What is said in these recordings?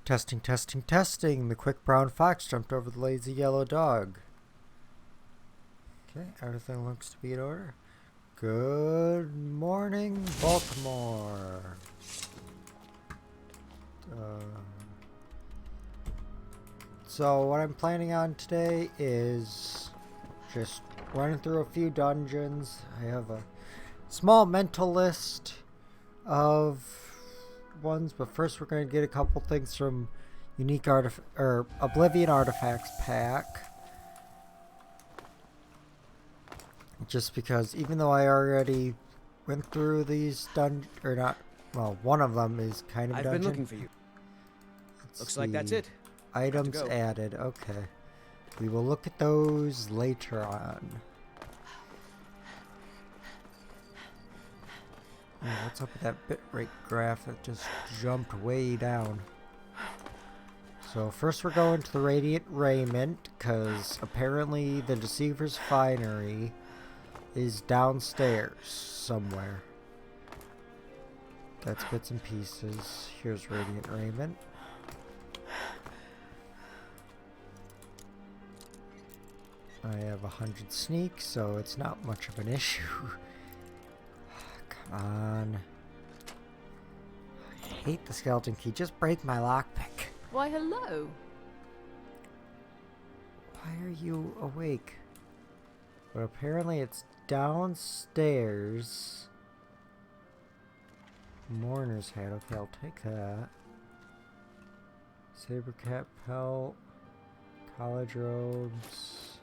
Testing, testing, testing. The quick brown fox jumped over the lazy yellow dog. Okay, everything looks to be in order. Good morning, Baltimore. So what I'm planning on today is just running through a few dungeons. I have a small mental list of ones, but first we're going to get a couple things from Oblivion Artifacts pack. Just because even though I already went through these one of them is kind of I've dungeon. been looking for you. Looks like that's it. Items added. Okay. We will look at those later on. Oh, what's up with that bitrate graph that just jumped way down? So first we're going to the Radiant Raiment, because apparently the Deceiver's Finery is downstairs somewhere. That's bits and pieces. Here's Radiant Raiment. I have 100 sneak, so it's not much of an issue. Come on. I hate the skeleton key. Just break my lockpick. Why, hello. Why are you awake? But apparently it's downstairs. Mourner's hat. Okay, I'll take that. Saber cat pelt. College robes.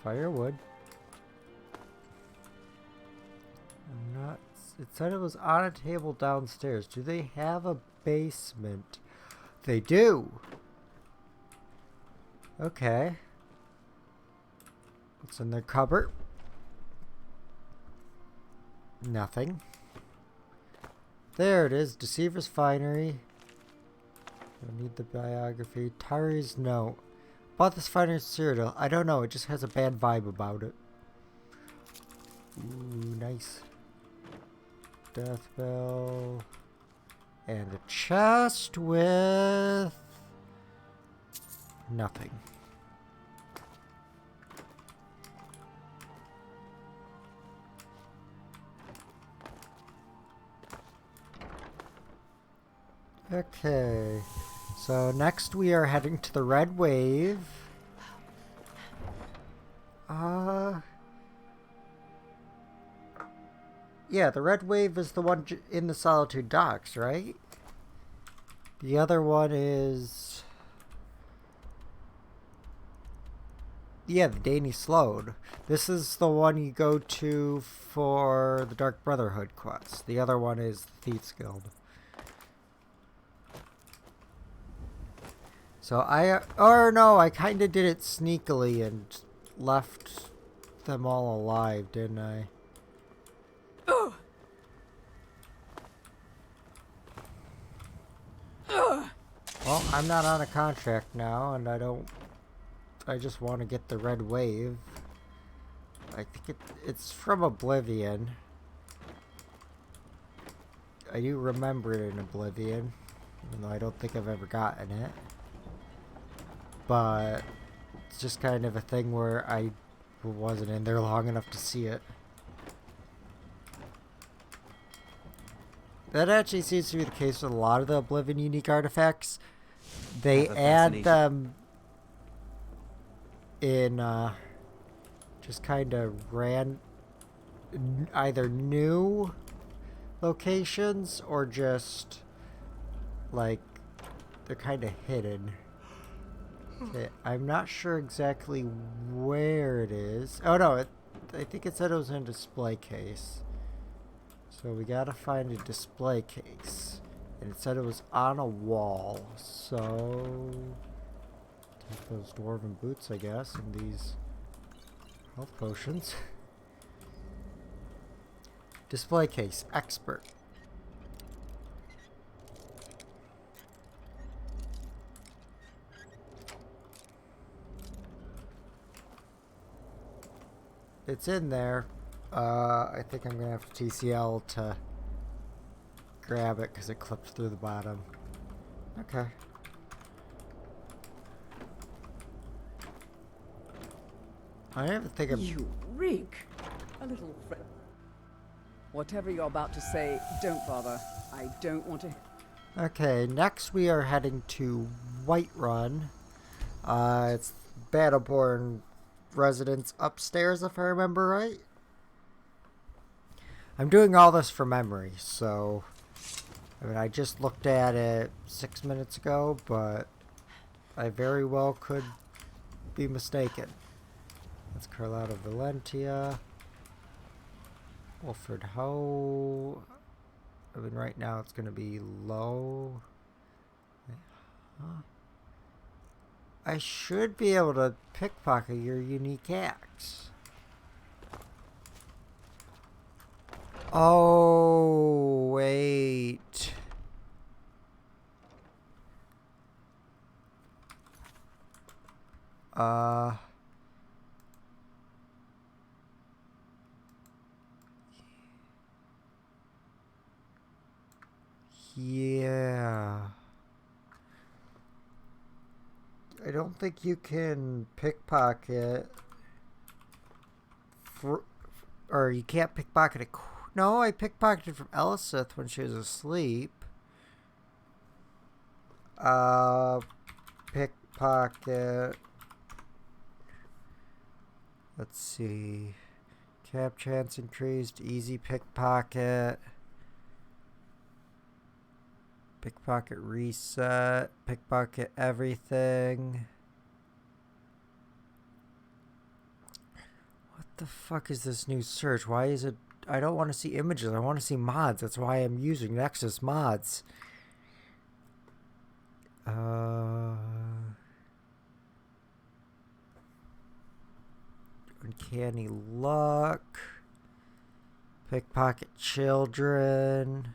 Firewood. I'm not. It said it was on a table downstairs. Do they have a basement? They do. Okay. What's in their cupboard? Nothing. There it is. Deceiver's Finery. I need the biography. Tari's note. Bought this finery cereal. I don't know. It just has a bad vibe about it. Ooh, nice. Death bell. And a chest with nothing. Okay. So next we are heading to the Red Wave. Yeah, the Red Wave is the one in the Solitude Docks, right? The other one is... yeah, the Danny Slode. This is the one you go to for the Dark Brotherhood quest. The other one is the Thieves Guild. So I kind of did it sneakily and left them all alive, didn't I? Well, I'm not on a contract now, and I just want to get the Red Wave. I think it's from Oblivion. I do remember it in Oblivion, even though I don't think I've ever gotten it. But it's just kind of a thing where I wasn't in there long enough to see it. That actually seems to be the case with a lot of the Oblivion unique artifacts. They add them in just kind of either new locations or just like they're kind of hidden. Okay, I'm not sure exactly where it is. Oh no, I think it said it was in a display case. So we gotta find a display case. And it said it was on a wall. So take those dwarven boots, I guess, and these health potions. Display case, expert. It's in there. I think I'm gonna have to TCL to grab it because it clipped through the bottom. Okay. I don't even think I'm... You reek. A little friend. Whatever you're about to say, don't bother. I don't want to... Okay, next we are heading to Whiterun. It's Battleborn residence upstairs, if I remember right. I'm doing all this from memory, so... I mean, I just looked at it 6 minutes ago, but I very well could be mistaken. That's Carlotta Valentia. Wolford Ho. I mean, right now it's going to be low. Huh? I should be able to pickpocket your unique axe. Oh, wait. Yeah. I don't think you can pickpocket. Or you can't pickpocket a... No, I pickpocketed from Elisith when she was asleep. Pickpocket. Let's see. Cap chance increased. Easy pickpocket. Pickpocket reset. Pickpocket everything. What the fuck is this new search? Why is it... I don't want to see images. I want to see mods. That's why I'm using Nexus mods. Uncanny luck. Pickpocket children.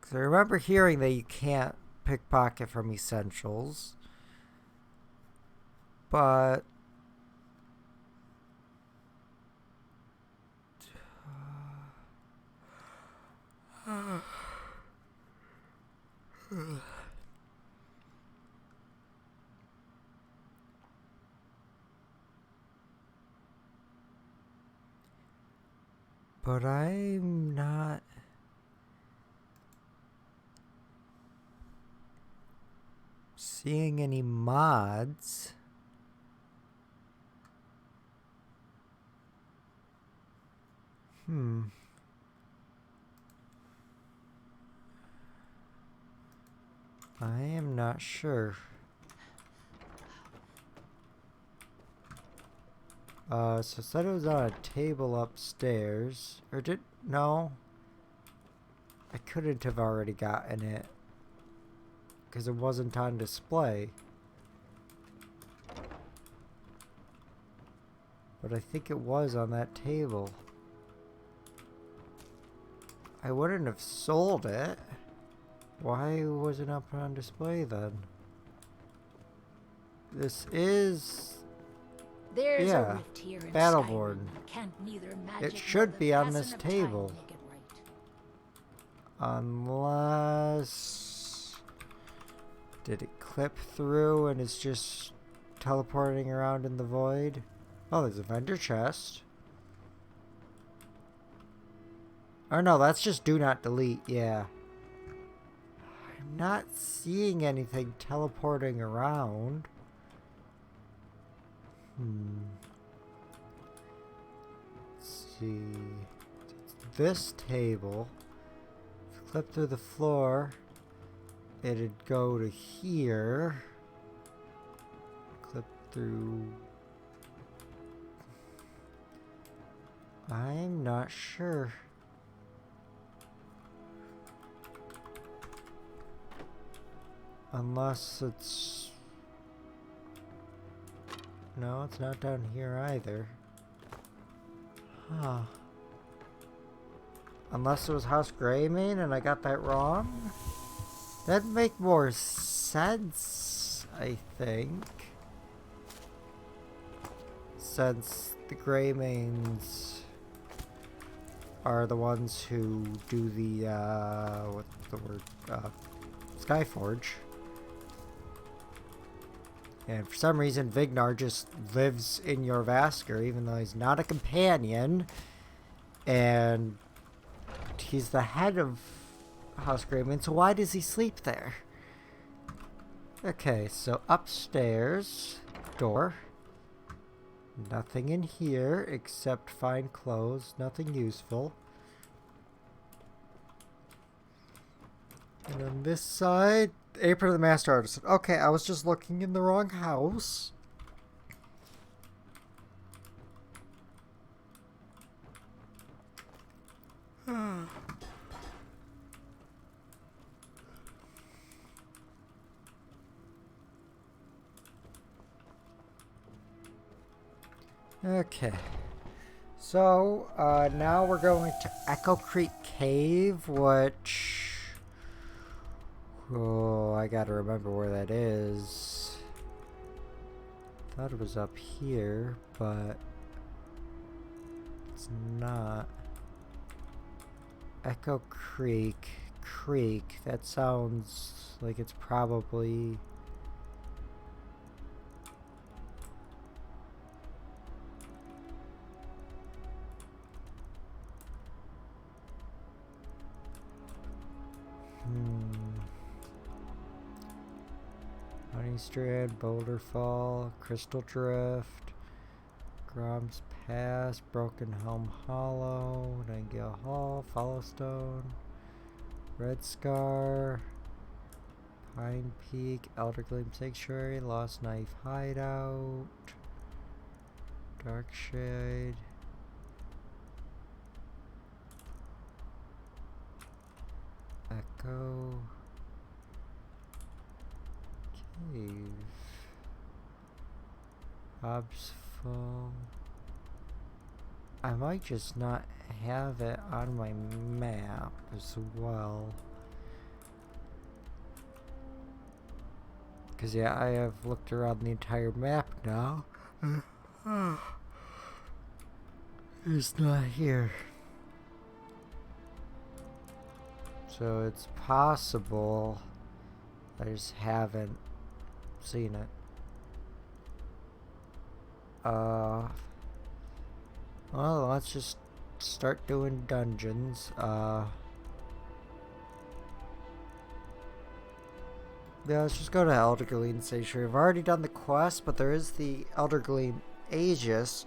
Because I remember hearing that you can't pickpocket from essentials. But... But I'm not... seeing any mods. I am not sure. So it said it was on a table upstairs. Or did... No. I couldn't have already gotten it. Because it wasn't on display. But I think it was on that table. I wouldn't have sold it. Why was it not put on display then? This is... There's yeah, a rift here in Battleborn. Skyrim. Can't neither magic It nor should the be on passing this of time table. make it right. Unless... Did it clip through and it's just teleporting around in the void? Oh, there's a vendor chest. Oh no, that's just do not delete, yeah. I'm not seeing anything teleporting around. Let's see. This table. If you clip through the floor, it'd go to here. Clip through. I'm not sure. Unless it's... No, it's not down here either. Huh. Unless it was House Greymane and I got that wrong? That'd make more sense, I think. Since the Greymanes are the ones who do the, what's the word, Skyforge. And for some reason, Vignar just lives in your Vasker, even though he's not a companion. And he's the head of House Greymane, so why does he sleep there? Okay, so upstairs, door. Nothing in here except fine clothes, nothing useful. And on this side, apron of the Master Artisan. Okay, I was just looking in the wrong house. Okay. So, now we're going to Echo Creek Cave, which... Oh, I gotta remember where that is. Thought it was up here, but... it's not. Echo Creek. Creek. That sounds like it's probably... Honeystrand, Boulder Fall, Crystal Drift, Grom's Pass, Broken Helm Hollow, Nightingale Hall, Followstone, Red Scar, Pine Peak, Eldergleam Sanctuary, Lost Knife Hideout, Darkshade, Echo Cave, Hobbs Fall. I might just not have it on my map as well. Because yeah, I have looked around the entire map now. It's not here. So it's possible I just haven't seen it. Well, let's just start doing dungeons. Yeah, let's just go to Eldergleam Sanctuary. I've already done the quest, but there is the Eldergleam Aegis,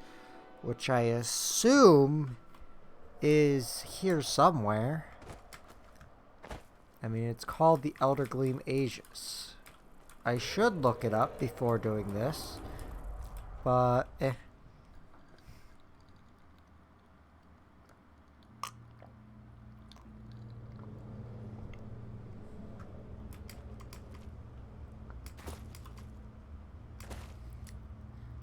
which I assume is here somewhere. I mean, it's called the Eldergleam Aegis. I should look it up before doing this, but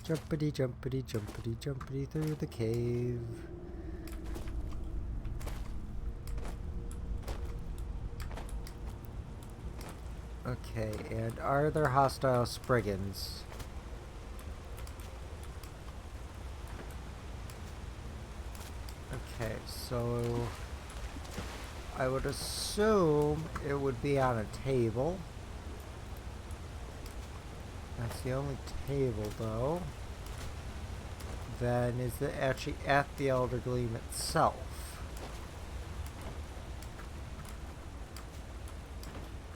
Jumpity, jumpity, jumpity, jumpity through the cave. Okay, and are there hostile Spriggans? Okay, so I would assume it would be on a table. That's the only table, though. Then is it actually at the Eldergleam itself?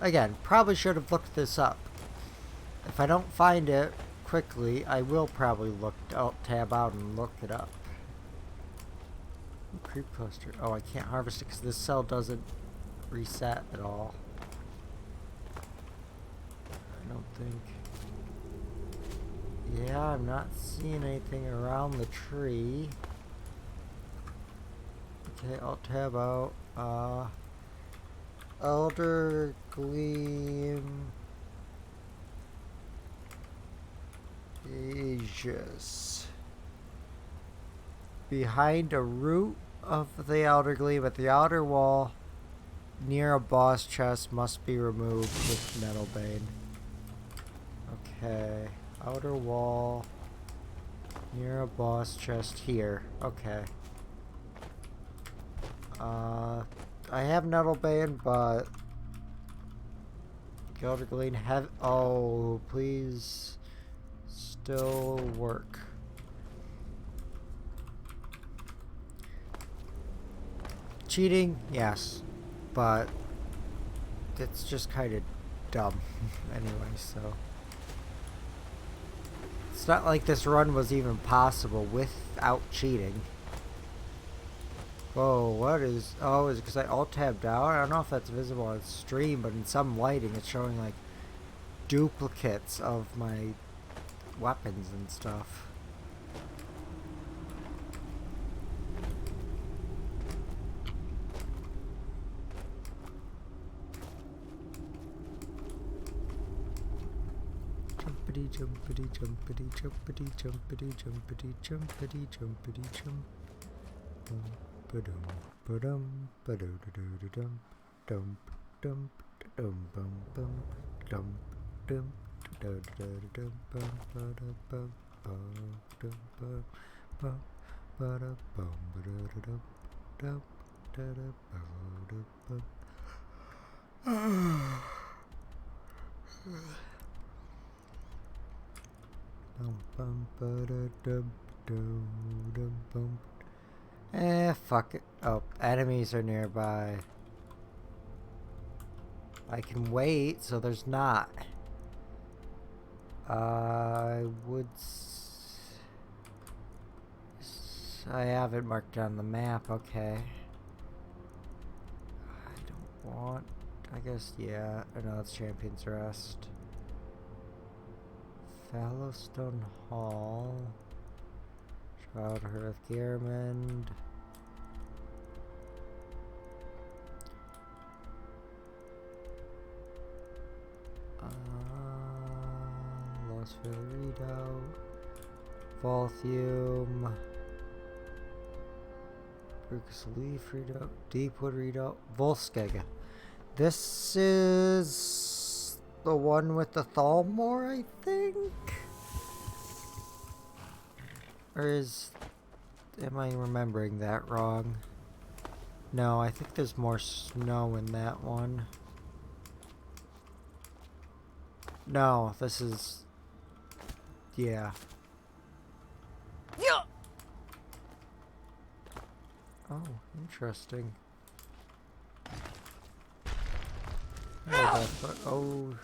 Again, probably should have looked this up. If I don't find it quickly, I will probably tab out and look it up. Creep cluster. Oh, I can't harvest it because this cell doesn't reset at all. I don't think. Yeah, I'm not seeing anything around the tree. Okay, I'll tab out. Eldergleam Aegis. Behind a root of the Eldergleam at the outer wall near a boss chest must be removed with Nettlebane. Okay. Outer wall. Near a boss chest here. Okay. I have Nettlebane, but Gilder Glean have. Oh, please, still work. Cheating, yes, but it's just kind of dumb anyway. So it's not like this run was even possible without cheating. Whoa, what is... Oh, is it because I alt-tabbed out? I don't know if that's visible on stream, but in some lighting it's showing, like, duplicates of my weapons and stuff. Jumpity, jumpity, jumpity, jumpity, jumpity, jumpity, jumpity, jumpity, jump. Ba-dum, ba-dum, ba-do-do-do-do-dum, dum, dum, dum, bum, bum, dum, dum, da-da-da-da-dum, bum, ba-da-bum, ba-dum, bum, bum, ba-da-bum, ba-da-da-dum, dum, da-da-ba-da-bum. Bum, bum, ba-da-dum, dum, bum. Fuck it. Oh, enemies are nearby. I can wait, so there's not. I would... I have it marked on the map, okay. I don't want... I guess, yeah. I know it's Champion's Rest. Fallowstone Hall. Childhood of Gearmond. Lossville Redoubt. Volthium. Brucus Leaf Redoubt. Deepwood Redoubt. Volskega. This is the one with the Thalmor, I think? Or am I remembering that wrong? No, I think there's more snow in that one. No, this is... Yeah. Oh, interesting. Oh,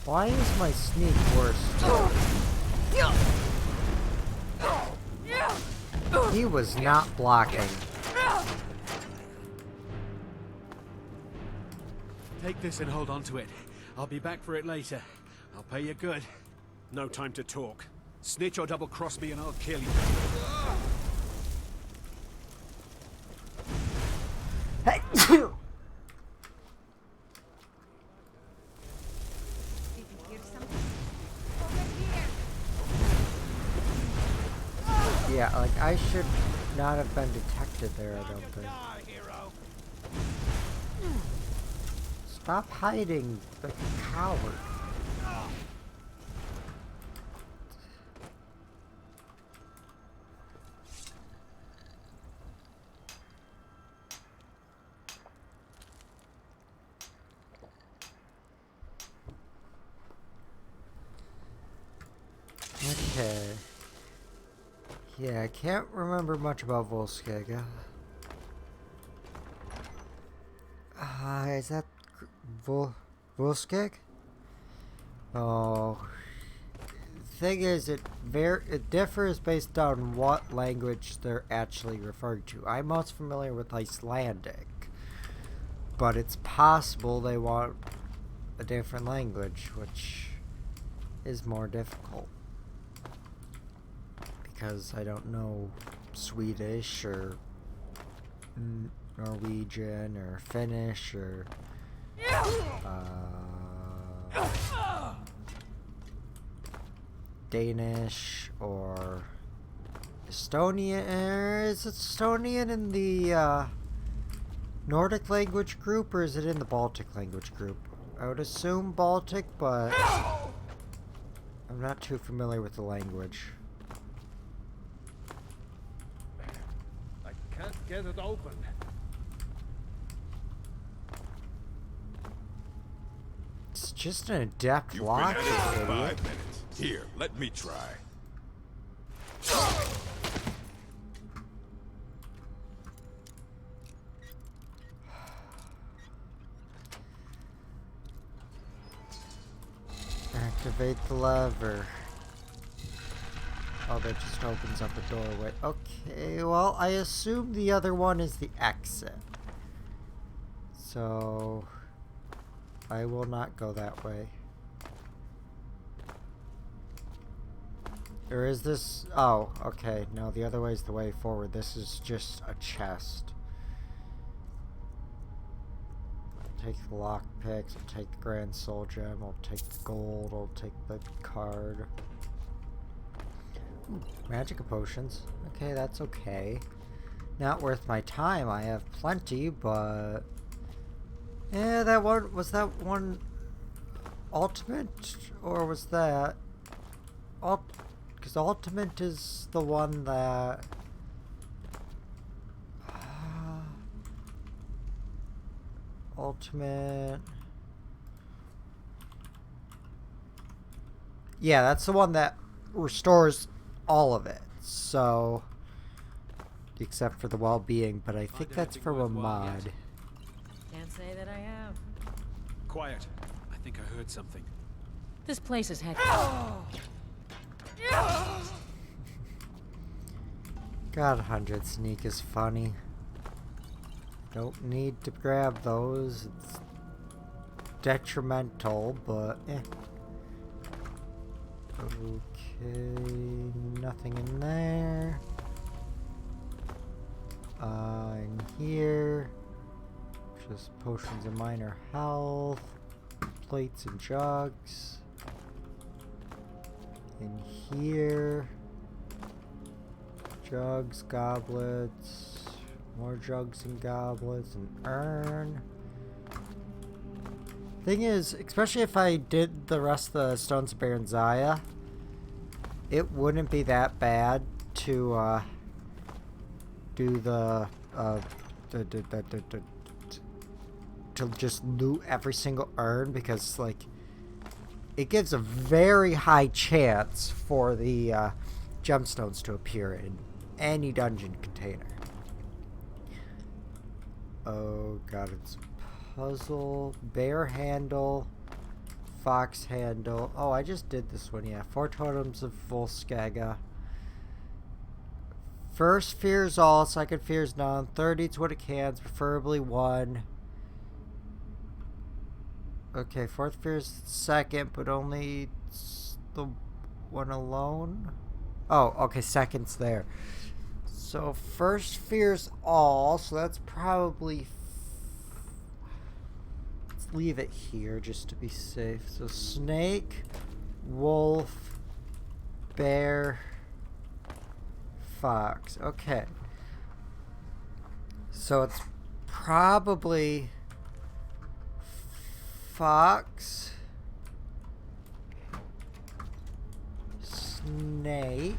why is my sneak worse? He was not blocking. Take this and hold on to it. I'll be back for it later. I'll pay you good. No time to talk. Snitch or double-cross me and I'll kill you. Hey! Yeah, like, I should not have been detected there, I don't think. Stop hiding, the coward. Okay. Yeah, I can't remember much about Volskega. Is that Volskeg? Oh. Thing is, it differs based on what language they're actually referring to. I'm most familiar with Icelandic, but it's possible they want a different language, which is more difficult. Because I don't know Swedish or Norwegian or Finnish or Danish or Estonian. Is it Estonian in the Nordic language group, or is it in the Baltic language group? I would assume Baltic, but I'm not too familiar with the language. Let's get it open. It's just an adept You've lock, been you at it for idiot. 5 minutes. Here, let me try. Activate the lever. Oh, that just opens up a doorway. Okay, well, I assume the other one is the exit. So, I will not go that way. Or is this... Oh, okay. No, the other way is the way forward. This is just a chest. Take the lockpicks, I'll take the Grand Soul Gem, I'll take the gold, I'll take the card. Ooh, magic potions. Okay, that's okay. Not worth my time, I have plenty, but... Yeah, that one... Was that one... Ultimate? Or was that... Because Ultimate is the one that... Ultimate... Yeah, that's the one that restores all of it. So... Except for the well-being, but I think that's from a mod. Can't say that I have. Quiet. I think I heard something. This place is heck. God, 100 sneak is funny. Don't need to grab those. It's detrimental, but eh. Okay, nothing in there. In here, just potions of minor health, plates and jugs. In here, jugs, goblets, more jugs and goblets, an urn. Thing is, especially if I did the rest of the Stones of Baranzaya, it wouldn't be that bad to do to just loot every single urn, because like it gives a very high chance for the gemstones to appear in any dungeon container. Oh god, it's a puzzle. Bear handle, fox handle. Oh, I just did this one, yeah. 4 totems of Volskaga. First fears all, second fears none. Third eats what it can, preferably 1. Okay, fourth fears second, but only eats the one alone. Oh, okay, second's there. So first fears all, so that's probably... Let's leave it here just to be safe. So snake, wolf, bear, fox. Okay. So it's probably fox, snake,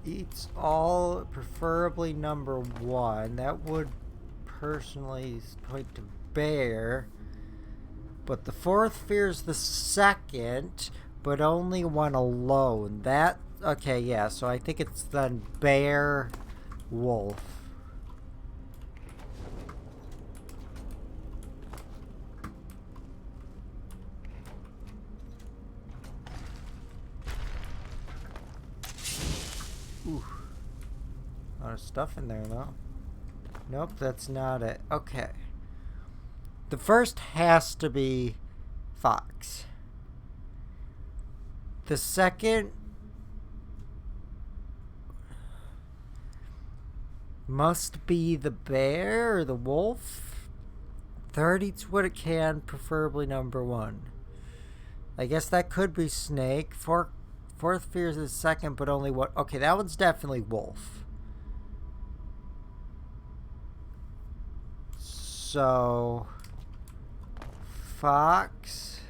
eats all, preferably number 1. That would personally point to bear. But the fourth fears the second, but only 1 alone. That, okay, yeah, so I think it's then bear, wolf. Ooh. A lot of stuff in there, though. Nope, that's not it. Okay. The first has to be fox. The second must be the bear or the wolf. Third eats what it can, preferably number 1. I guess that could be snake. Fourth fears the second, but only what? Okay, that one's definitely wolf. So... fox,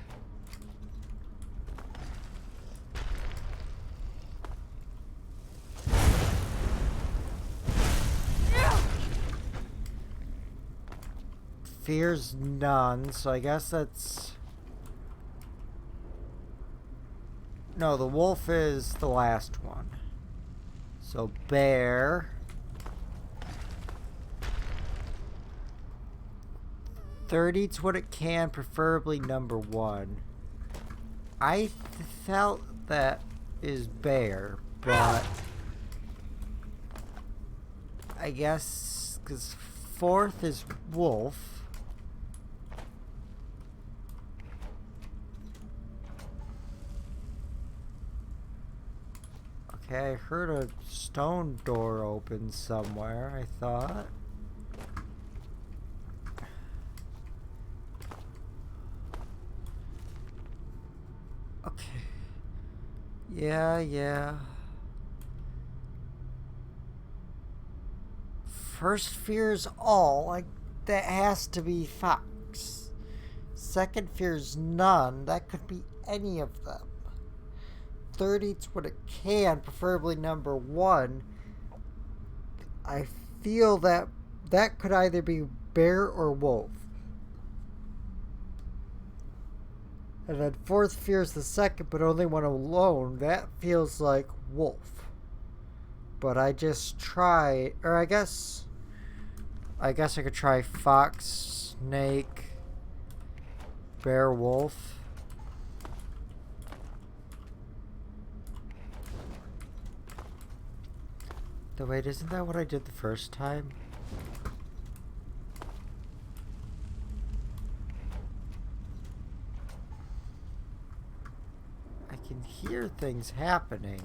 fears none, so I guess that's... No, the wolf is the last one. So bear. 30's what it can, preferably number 1. I felt that is bear, but I guess because 4th is wolf. Okay, I heard a stone door open somewhere, I thought. Okay. Yeah. First fear's all. Like, that has to be fox. Second fear's none. That could be any of them. 30's what it can, preferably number 1. I feel that that could either be bear or wolf. And then 4th fear's the second, but only one alone. That feels like wolf. But I just try, or I guess I could try fox, snake, bear, wolf. No, wait, isn't that what I did the first time? I can hear things happening.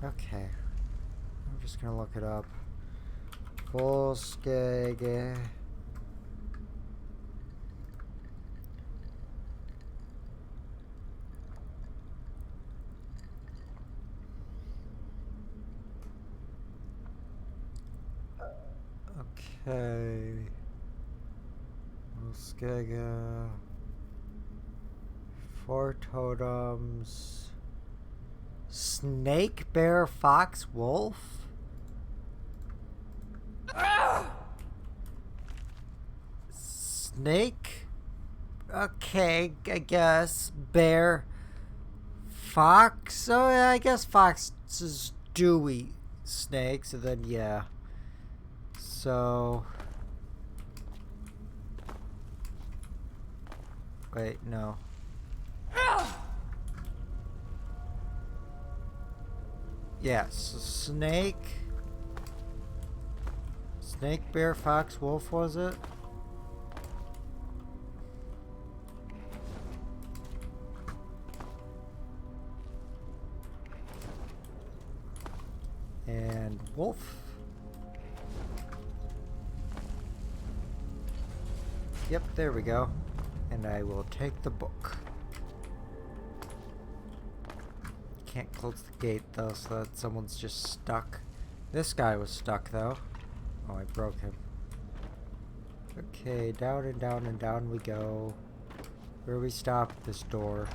Okay. I'm just gonna look it up. Volskage. Okay. Volskage. 4 totems. Snake, bear, fox, wolf? Snake? Okay, I guess. Bear. Fox? Oh, yeah, I guess foxes do eat snakes, and then, yeah. So... Wait, no. Yes, snake. Snake, bear, fox, wolf, was it? And wolf. Yep, there we go. And I will take the book. Can't close the gate though, so that someone's just stuck. This guy was stuck though. Oh, I broke him. Okay, down and down and down we go. Where we stop? This door.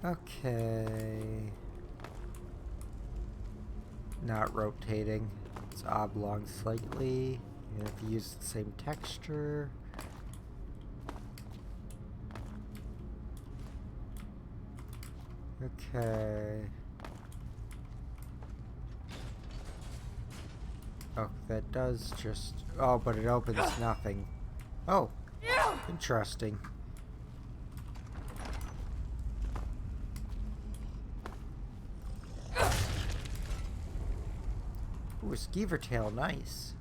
Okay. Not rotating. It's oblong slightly. You have to use the same texture. Okay. Oh, that does just... Oh, but it opens nothing. Oh, interesting. Ooh, a skeever tail, nice.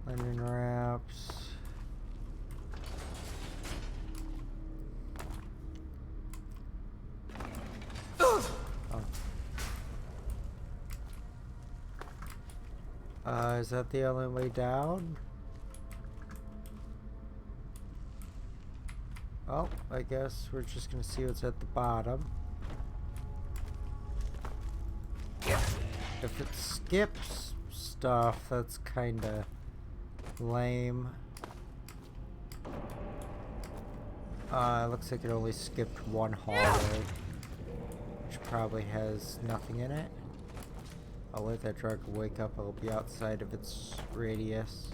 Lemon wraps. Is that the only way down? Oh, I guess we're just gonna see what's at the bottom. If it skips stuff, that's kinda lame. Looks like it only skipped one hallway, which probably has nothing in it. I'll let that drug wake up. It'll be outside of its radius.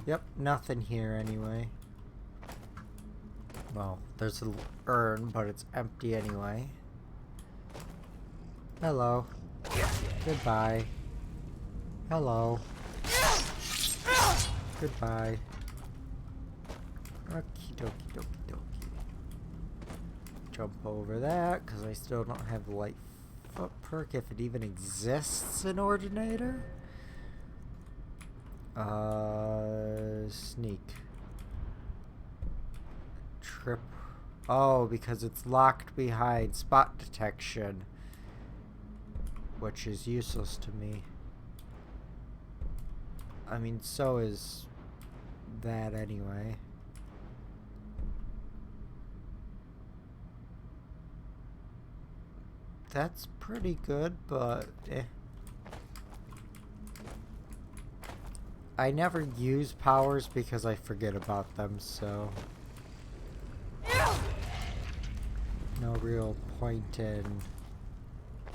Yep, nothing here anyway. Well, there's an urn, but it's empty anyway. Hello. Goodbye. Hello. Goodbye. Okie dokie dokie dokie. Jump over that, because I still don't have the light foot perk, if it even exists in Ordinator. Sneak. Trip. Oh, because it's locked behind spot detection, which is useless to me. I mean, so is that anyway. That's pretty good, but eh. I never use powers because I forget about them, so no real point in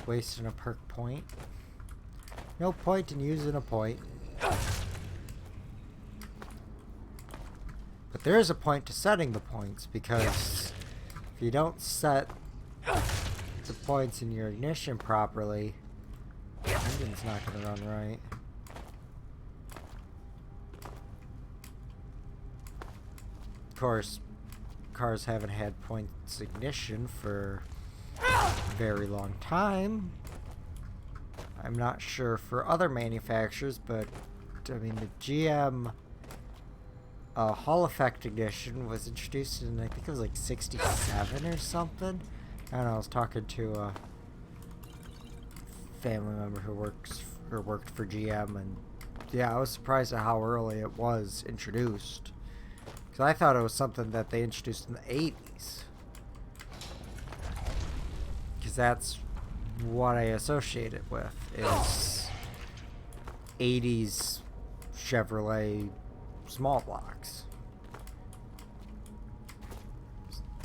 wasting a perk point. No point in using a point. But there is a point to setting the points, because if you don't set the points in your ignition properly, the engine's not going to run right. Of course, cars haven't had points ignition for a very long time. I'm not sure for other manufacturers, but I mean the GM Hall effect ignition was introduced in, I think it was like 67 or something. I don't know, I was talking to a family member who worked for GM, and yeah, I was surprised at how early it was introduced. Because I thought it was something that they introduced in the 80s. Because that's what I associate it with, is 80s Chevrolet small blocks.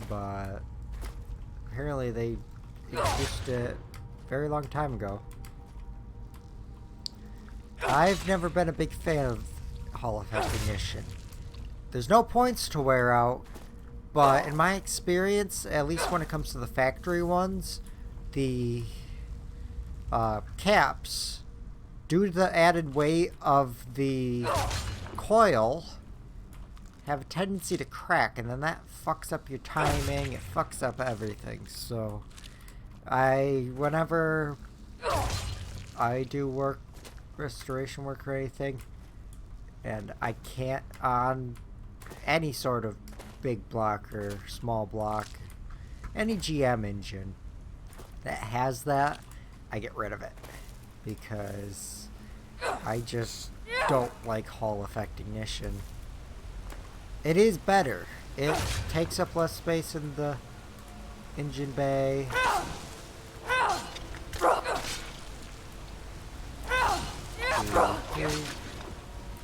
But apparently they introduced it a very long time ago. I've never been a big fan of Hall effect ignition. There's no points to wear out, but in my experience, at least when it comes to the factory ones, the caps, due to the added weight of the coil, have a tendency to crack, and then that fucks up your timing, it fucks up everything. So whenever I do restoration work or anything, and I can't on any sort of big block or small block, any GM engine that has that, I get rid of it, because I just don't like Hall effect ignition. It is better. It takes up less space in the engine bay.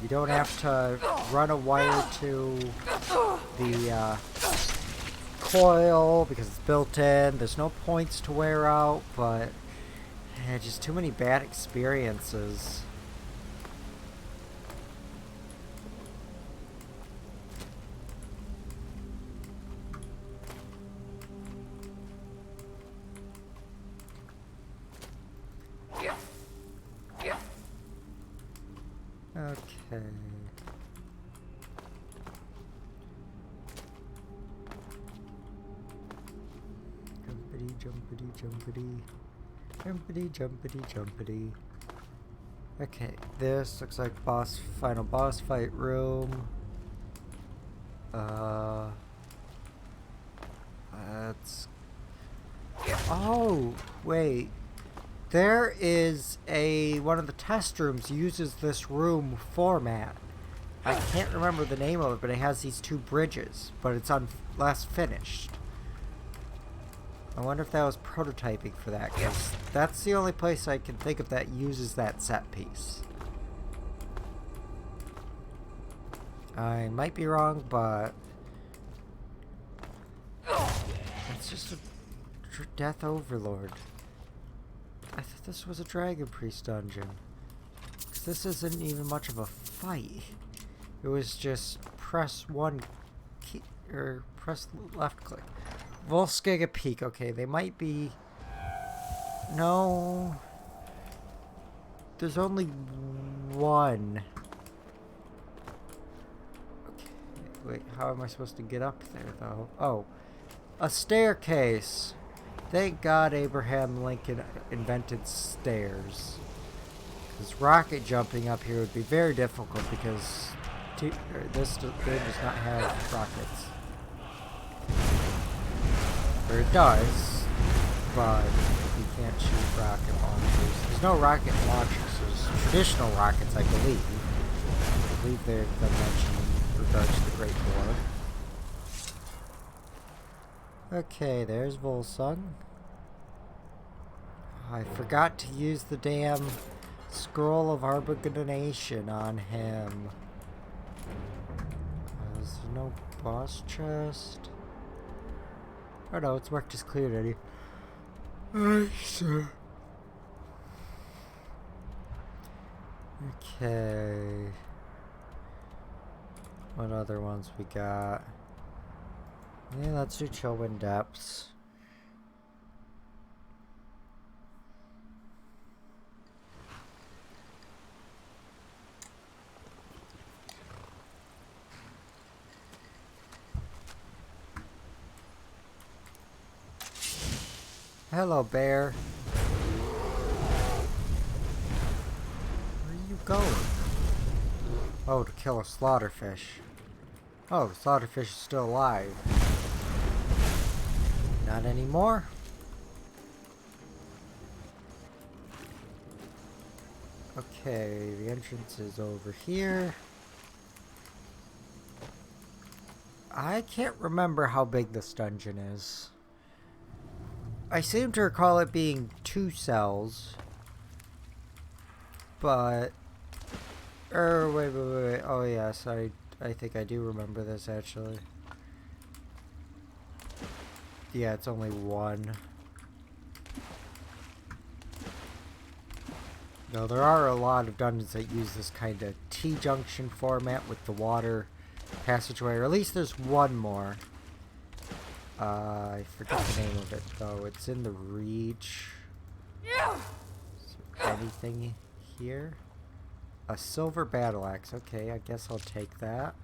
You don't have to run a wire to the coil because it's built in. There's no points to wear out, but just too many bad experiences. Okay. Jumpity, jumpity, jumpity. Jumpity, jumpity, jumpity. Okay, this looks like final boss fight room. That's... Oh, wait. There is one of the test rooms uses this room format. I can't remember the name of it, but it has these two bridges, but it's last finished. I wonder if that was prototyping for that, because that's the only place I can think of that uses that set piece. I might be wrong, but it's just a Death Overlord. I thought this was a Dragon Priest dungeon. 'Cause this isn't even much of a fight. It was just press one key, or press left click. Volskiga Peak. Okay, they might be... No. There's only one. Okay, wait, how am I supposed to get up there, though? Oh, a staircase. Thank God Abraham Lincoln invented stairs. Because rocket jumping up here would be very difficult because this game does not have rockets. Or it does, but you can't shoot rocket launchers. There's no rocket launchers. There's traditional rockets, I believe. I believe they're mentioned in regards to the Great War. Okay, there's Volsung. I forgot to use the damn Scroll of Armageddonation on him. There's no boss chest. Oh no, its work just cleared already. Sure. Okay. What other ones we got? Yeah, let's do Chillwind Depths. Hello, bear. Where are you going? Oh, to kill a slaughterfish. Oh, the slaughterfish is still alive. Not anymore. Okay, the entrance is over here. I can't remember how big this dungeon is. I seem to recall it being 2 cells. But... wait. Oh yes, I think I do remember this actually. Yeah, it's only 1. No, there are a lot of dungeons that use this kind of T-junction format with the water passageway, or at least there's one more. I forget the name of it though. It's in the Reach. Is there anything here? A silver battle axe. Okay, I guess I'll take that.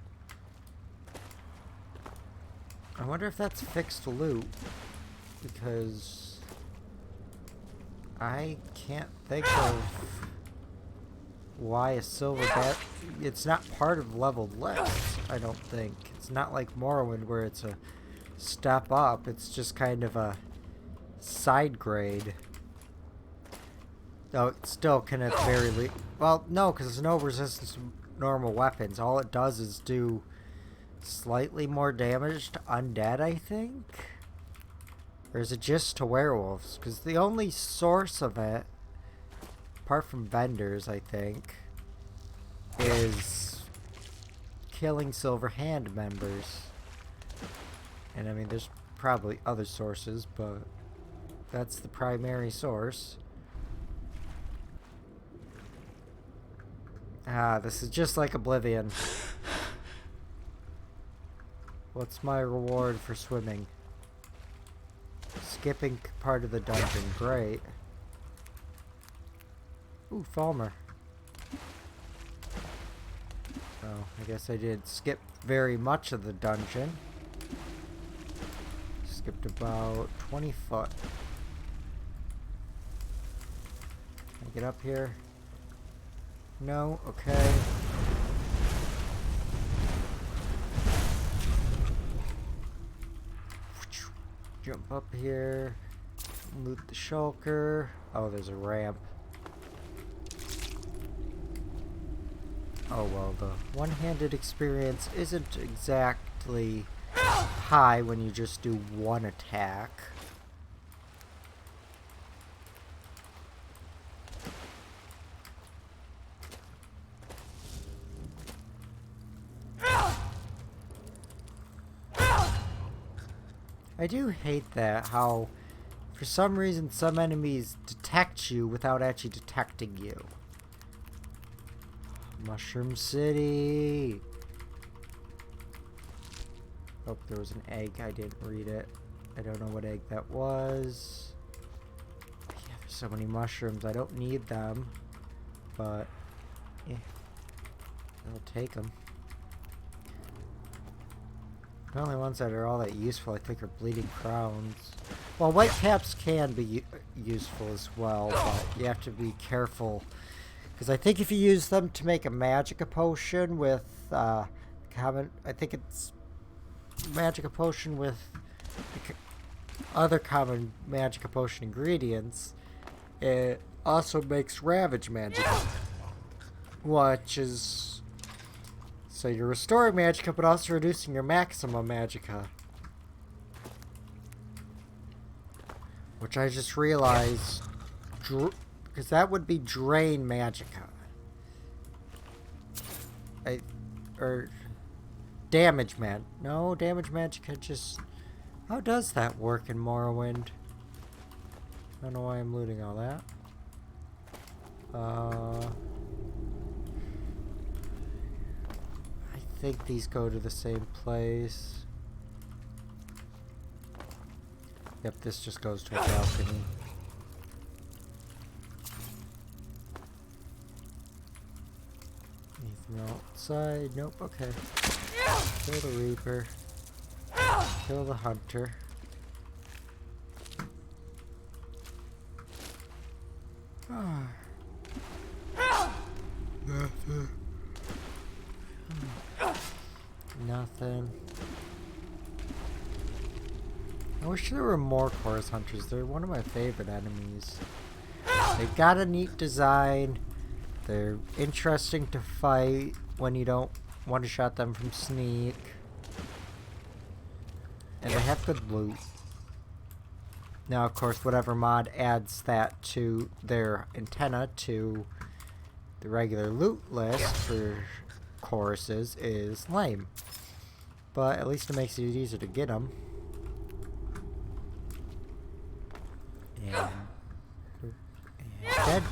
I wonder if that's fixed loot, because I can't think of why a silver bat. It's not part of leveled lists, I don't think. It's not like Morrowind where it's a step up. It's just kind of a side grade. Though it still can at the very least. Well, no, because there's no resistance to normal weapons. All it does is do slightly more damage to undead, I think? Or is it just to werewolves? Because the only source of it, apart from vendors, I think, is killing Silver Hand members. And I mean, there's probably other sources, but that's the primary source. Ah, this is just like Oblivion. What's my reward for swimming? Skipping part of the dungeon. Great. Ooh, Falmer. Oh, I guess I did skip very much of the dungeon. Skipped about 20 foot. Can I get up here? No? Okay. Jump up here. Loot the shulker. Oh, there's a ramp. Oh well, the one-handed experience isn't exactly high when you just do one attack. I do hate that, how for some reason some enemies detect you without actually detecting you. Mushroom City! Oh, there was an egg. I didn't read it. I don't know what egg that was. Yeah, there's so many mushrooms. I don't need them. But, eh. I'll take them. The only ones that are all that useful, I think, are bleeding crowns. Well, white caps can be useful as well, but you have to be careful. Because I think if you use them to make a magica potion with, I think it's magica potion with other common magica potion ingredients, it also makes ravage magic, which is, so you're restoring magicka but also reducing your maximum magicka, which I just realized, because that would be drain magicka, or damage damage magicka. Just, how does that work in Morrowind? I don't know why I'm looting all that. I think these go to the same place. Yep, this just goes to a balcony. Anything outside? Nope, okay. Kill the Reaper. Kill the Hunter. Nothing. Nothing. I wish there were more chorus hunters. They're one of my favorite enemies. They've got a neat design. They're interesting to fight when you don't want to shot them from sneak. And they have good loot. Now, of course, whatever mod adds that to their antenna to the regular loot list for choruses is lame. But at least it makes it easier to get them. And dead.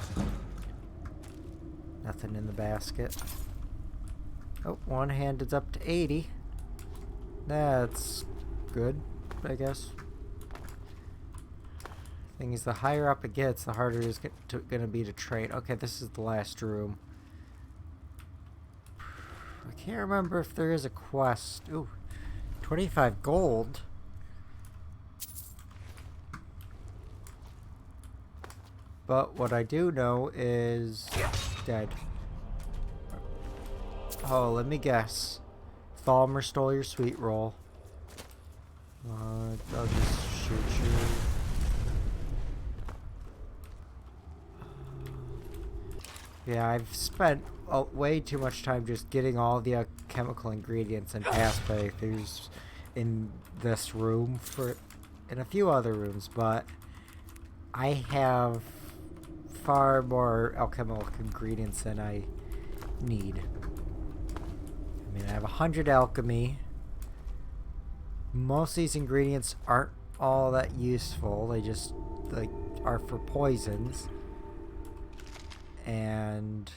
Nothing in the basket. Oh, one-handed's up to 80. That's good, I guess. Thing is, the higher up it gets, the harder it is going to be to trade. Okay, this is the last room. I can't remember if there is a quest. Ooh, 25 gold. But what I do know is dead. Oh, let me guess. Thalmer stole your sweet roll. I'll just shoot you. Yeah, I've spent way too much time just getting all the chemical ingredients and past playthroughs in this room in a few other rooms, but I have far more alchemical ingredients than I need. I mean, I have 100 alchemy. Most of these ingredients aren't all that useful. They just are for poisons. And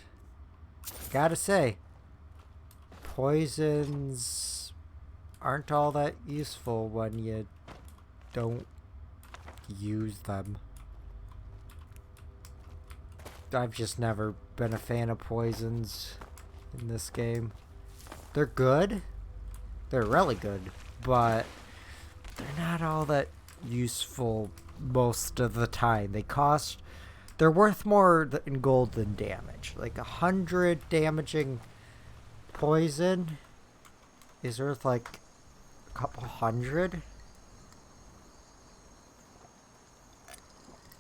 gotta say, poisons aren't all that useful when you don't use them. I've just never been a fan of poisons in this game. They're good. They're really good. But they're not all that useful most of the time. They're worth more in gold than damage. Like 100 damaging poison is worth like a couple hundred.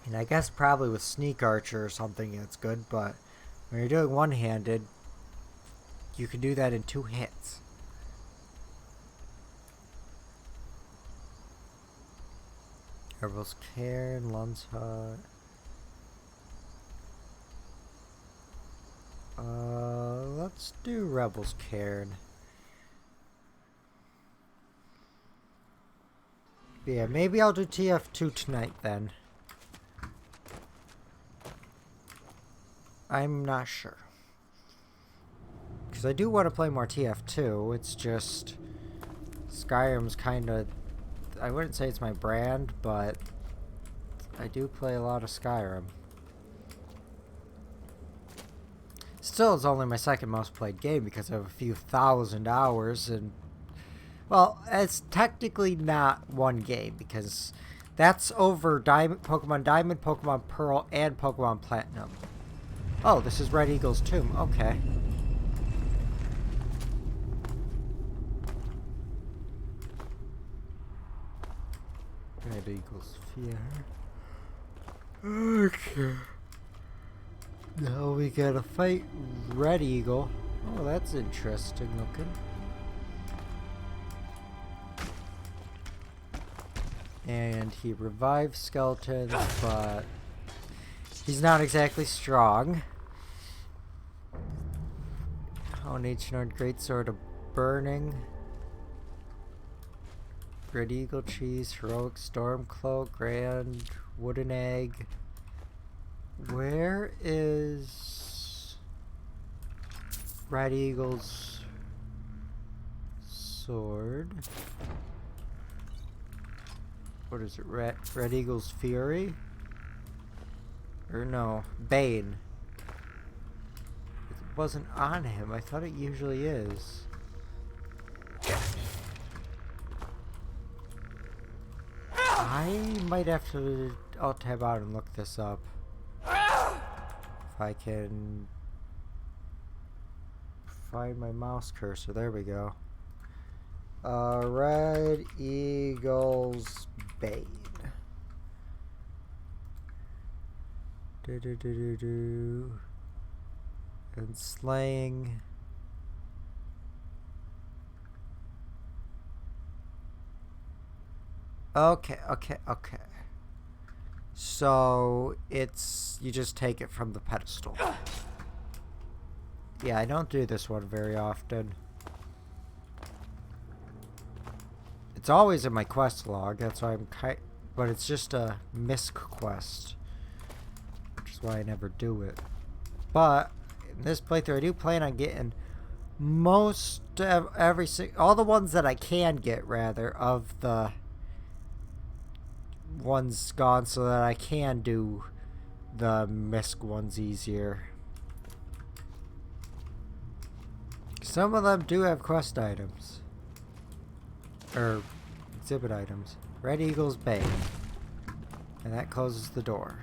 And I guess probably with Sneak Archer or something it's good, but when you're doing one-handed, you can do that in 2 hits. Rebel's Cairn, Lun's Hut. Let's do Rebel's Cairn. Yeah, maybe I'll do TF2 tonight then. I'm not sure. Because I do want to play more TF2. It's just Skyrim's kind of... I wouldn't say it's my brand, but I do play a lot of Skyrim. Still, it's only my second most played game because I have a few thousand hours, and well, it's technically not one game because that's over Pokemon Diamond, Pokemon Pearl, and Pokemon Platinum. Oh, this is Red Eagle's tomb. Okay. Red Eagle's fear. Okay. Now we gotta fight Red Eagle. Oh, that's interesting looking. And he revives skeletons, but he's not exactly strong. Oh, an ancient greatsword of burning. Red Eagle cheese, heroic storm cloak, grand wooden egg. Where is Red Eagle's sword? What is it? Red Eagle's Fury? Or no, Bane. It wasn't on him. I thought it usually is. I might have to... I'll tab out and look this up. If I can find my mouse cursor. There we go. Red Eagle's Bane. And slaying. Okay. So it's you just take it from the pedestal. Yeah, I don't do this one very often. It's always in my quest log, that's why but it's just a misc quest, which is why I never do it. But in this playthrough, I do plan on getting most all the ones that I can get, rather, of the ones gone, so that I can do the misc ones easier. Some of them do have quest items. Or exhibit items. Red Eagle's Bane. And that closes the door.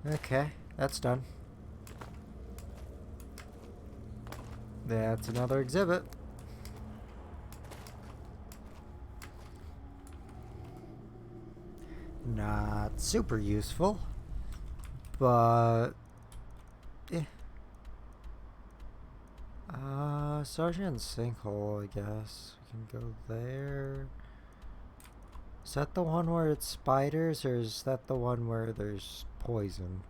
Okay, that's done. That's another exhibit. Not super useful, but eh. Sergeant Sinkhole, I guess. We can go there. Is that the one where it's spiders, or is that the one where there's poison?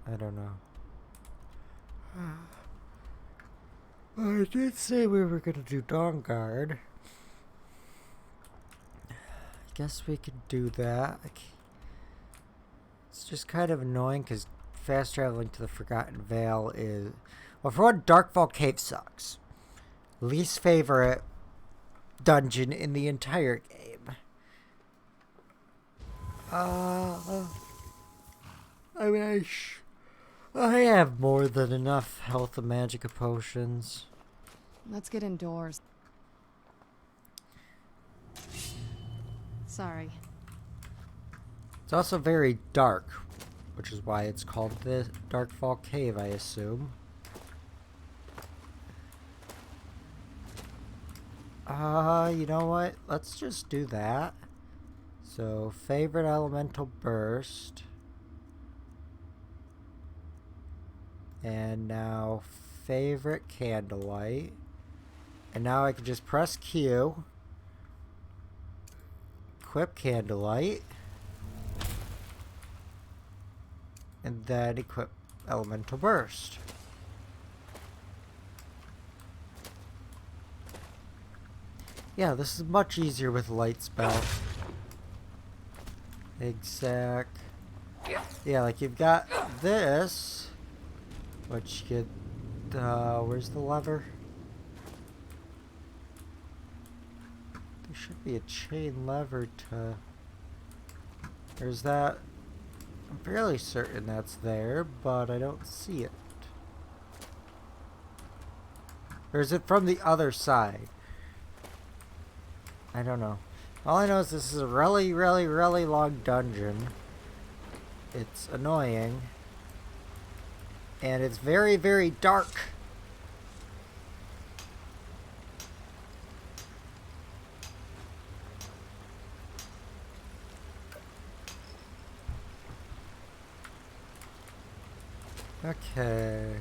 I don't know. I did say we were gonna do Dawnguard. Guess we could do that. It's just kind of annoying because fast traveling to the Forgotten Vale is... Well, for one, Darkfall Cave sucks. Least favorite dungeon in the entire game. I mean, I have more than enough health and magic potions. Let's get indoors. Sorry. It's also very dark, which is why it's called the Darkfall Cave, I assume. You know what? Let's just do that. So, favorite elemental burst. And now, favorite candlelight. And now I can just press Q. Equip candlelight. And then equip elemental burst. Yeah, this is much easier with light spell. Exact. Yeah, like you've got this, which you get, where's the lever? There should be a chain lever to, there's that. I'm fairly certain that's there, but I don't see it. Or is it from the other side? I don't know. All I know is this is a really, really, really long dungeon. It's annoying. And it's very, very dark. Okay.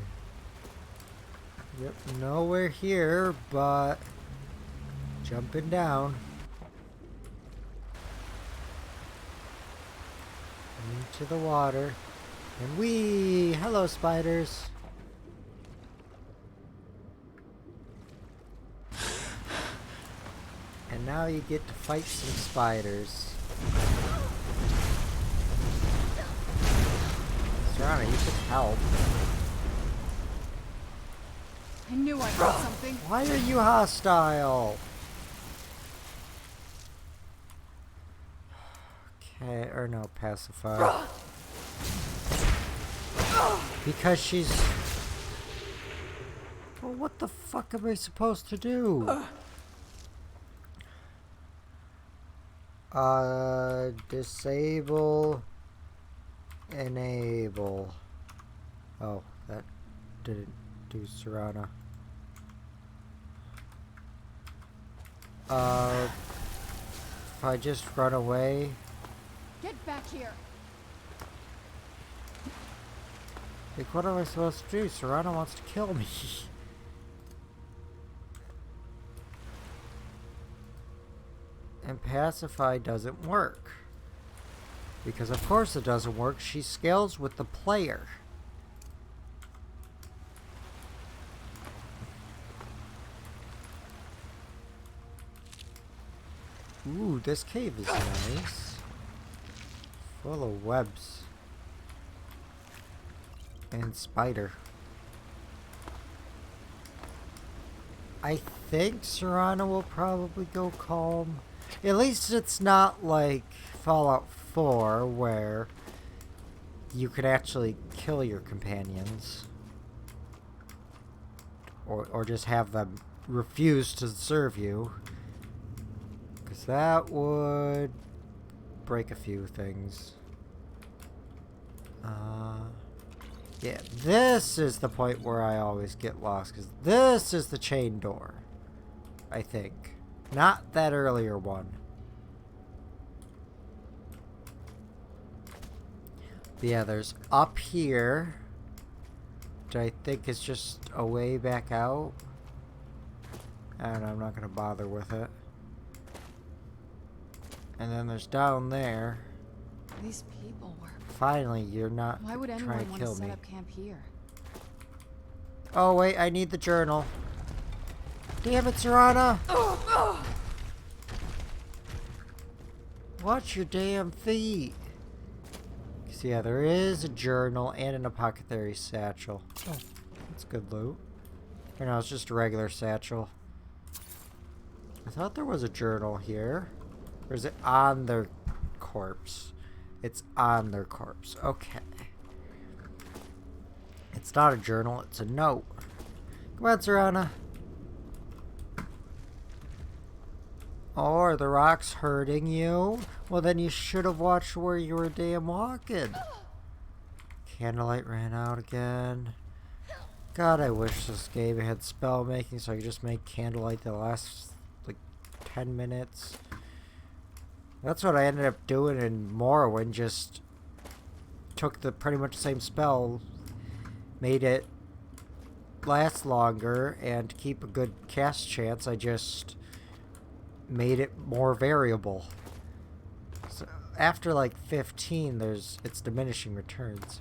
Yep, nowhere here, but jumping down into the water. And wee! Hello, spiders. And now you get to fight some spiders. Serana, you could help. I knew I heard something. Why are you hostile? Okay, or no, pacify. Because she's... Well, what the fuck am I supposed to do? Disable... Enable... Oh, that didn't do Serana. If I just run away... Get back here. Like, what am I supposed to do? Serana wants to kill me. And pacify doesn't work. Because of course it doesn't work. She scales with the player. Ooh, this cave is nice. Full of webs. And spider. I think Serana will probably go calm. At least it's not like Fallout 4 where you could actually kill your companions. Or just have them refuse to serve you. Because that would break a few things. Yeah, this is the point where I always get lost, because this is the chain door, I think. Not that earlier one. But yeah, there's up here, which I think is just a way back out. I don't know, I'm not going to bother with it. And then there's down there. These people were... Finally, you're not Why would trying anyone to want to kill set me. up camp here? Oh wait, I need the journal. Damn it, Serana! Watch your damn feet. So yeah, there is a journal and an apothecary satchel. Oh, that's good loot. Or no, it's just a regular satchel. I thought there was a journal here. Or is it on their corpse? It's on their corpse. Okay. It's not a journal, it's a note. Come on, Serana. Oh, are the rocks hurting you? Well, then you should have watched where you were damn walking. Candlelight ran out again. God, I wish this game had spell making so I could just make candlelight that lasts like 10 minutes. That's what I ended up doing in Morrowind, just took the pretty much the same spell, made it last longer, and to keep a good cast chance, I just made it more variable. So after like 15, it's diminishing returns.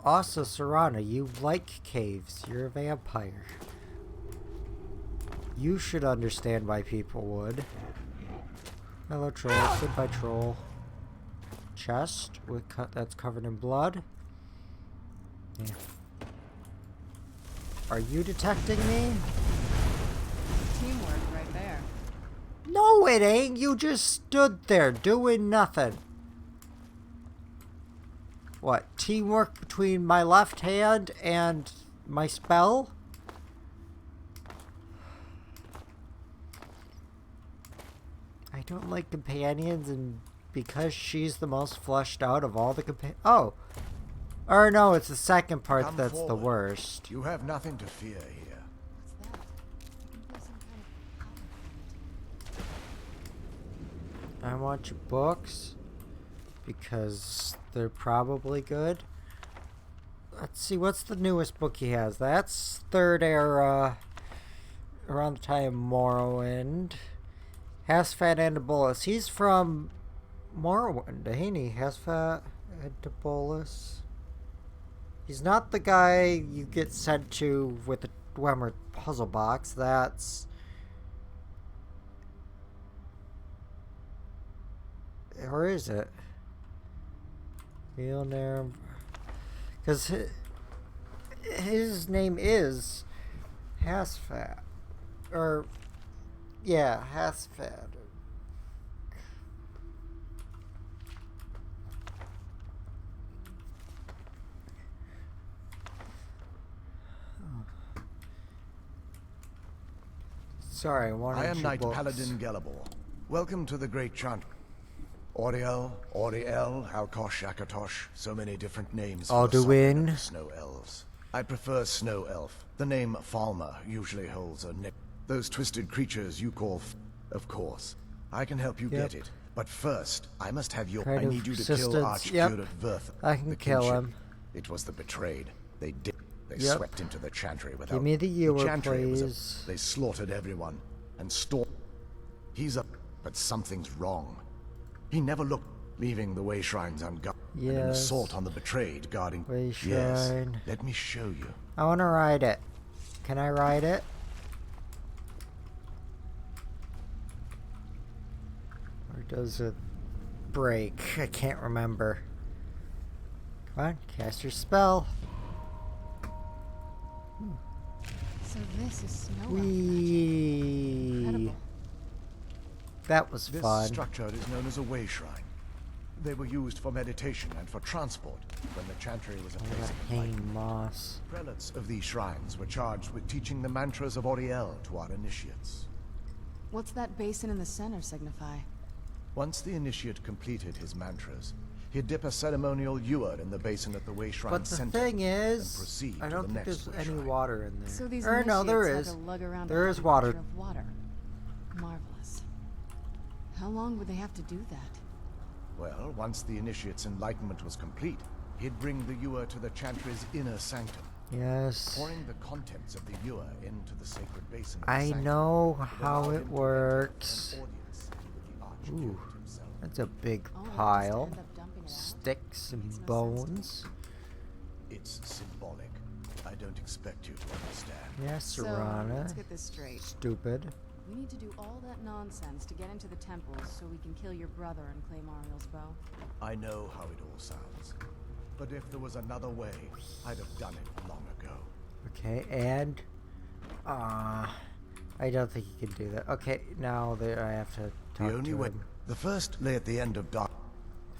Also, Serana, you like caves. You're a vampire. You should understand why people would. Hello, troll. Goodbye, troll. Chest with that's covered in blood. Yeah. Are you detecting me? Teamwork right there. No, it ain't. You just stood there doing nothing. What? Teamwork between my left hand and my spell? I don't like companions, and because she's the most fleshed out of all the Oh! Or no, it's the second part Come that's the forward. worst. You have nothing to fear here. What's that? I can feel some kind of power from it. I want your books because they're probably good. Let's see, what's the newest book he has? That's Third Era, around the time of Morrowind. Hasfat and Antibolus. He's from Morrowind, ain't he? Hasfat Antibolus. He's not the guy you get sent to with the Dwemer puzzle box. That's... Or is it? Mjolnir. Because his name is Hasfat. Or, yeah, Hasfat. Sorry, I am Knight Paladin Gelabor. Welcome to the Great Chant. Auriel, Auriel, Alkosh, Akatosh, so many different names for the sovereign of the Snow Elves. I prefer Snow Elf. The name Falmer usually holds a nip. Those twisted creatures you call of course. I can help you get it. But first, I must have your... I need you to kill Archcurate Verth. I can kill him. It was the betrayed. They did. They Yep. swept into the Chantry without... Give me the ewer, Chantry please. they slaughtered everyone and stormed. He's up, but something's wrong. He never looked, leaving the way shrines unguarded. And an Yes. assault on the betrayed guarding... Way Yes, shrine. let me show you. I want to ride it. Can I ride it? Or does it break? I can't remember. Come on, cast your spell. So this is Snow Elf magic. Whee! Incredible. That was This fun. structure is known as a way shrine. They were used for meditation and for transport when the Chantry was a place of Pain enlightenment. moss. Prelates of these shrines were charged with teaching the mantras of Auriel to our initiates. What's that basin in the center signify? Once the initiate completed his mantras, he'd dip a ceremonial ewer in the basin at the way shrine But the center. thing and is, proceed I to don't the think next there's way any shrine. water in there. So these Or no, there initiates is. had to lug around There a is heavy water. pitcher of water. Marvelous. How long would they have to do that? Well, once the initiate's enlightenment was complete, he'd bring the ewer to the Chantry's inner sanctum, Yes. pouring the contents of the ewer into the sacred basin. Of the I sanctum. know It how allowed it him to enter works. an audience with the Ooh, Archcurate himself. that's a big Oh, I just pile. end up dumping it out? Sticks and Makes no sense. bones. It's symbolic. I don't expect you to understand. Yes, So, Serana. let's get this straight. Stupid. We need to do all that nonsense to get into the temples so we can kill your brother and claim Ariel's bow. I know how it all sounds. But if there was another way, I'd have done it long ago. Okay, and... I don't think you can do that. Okay, now that I have to talk The only to way. him. The first lay at the end of dark.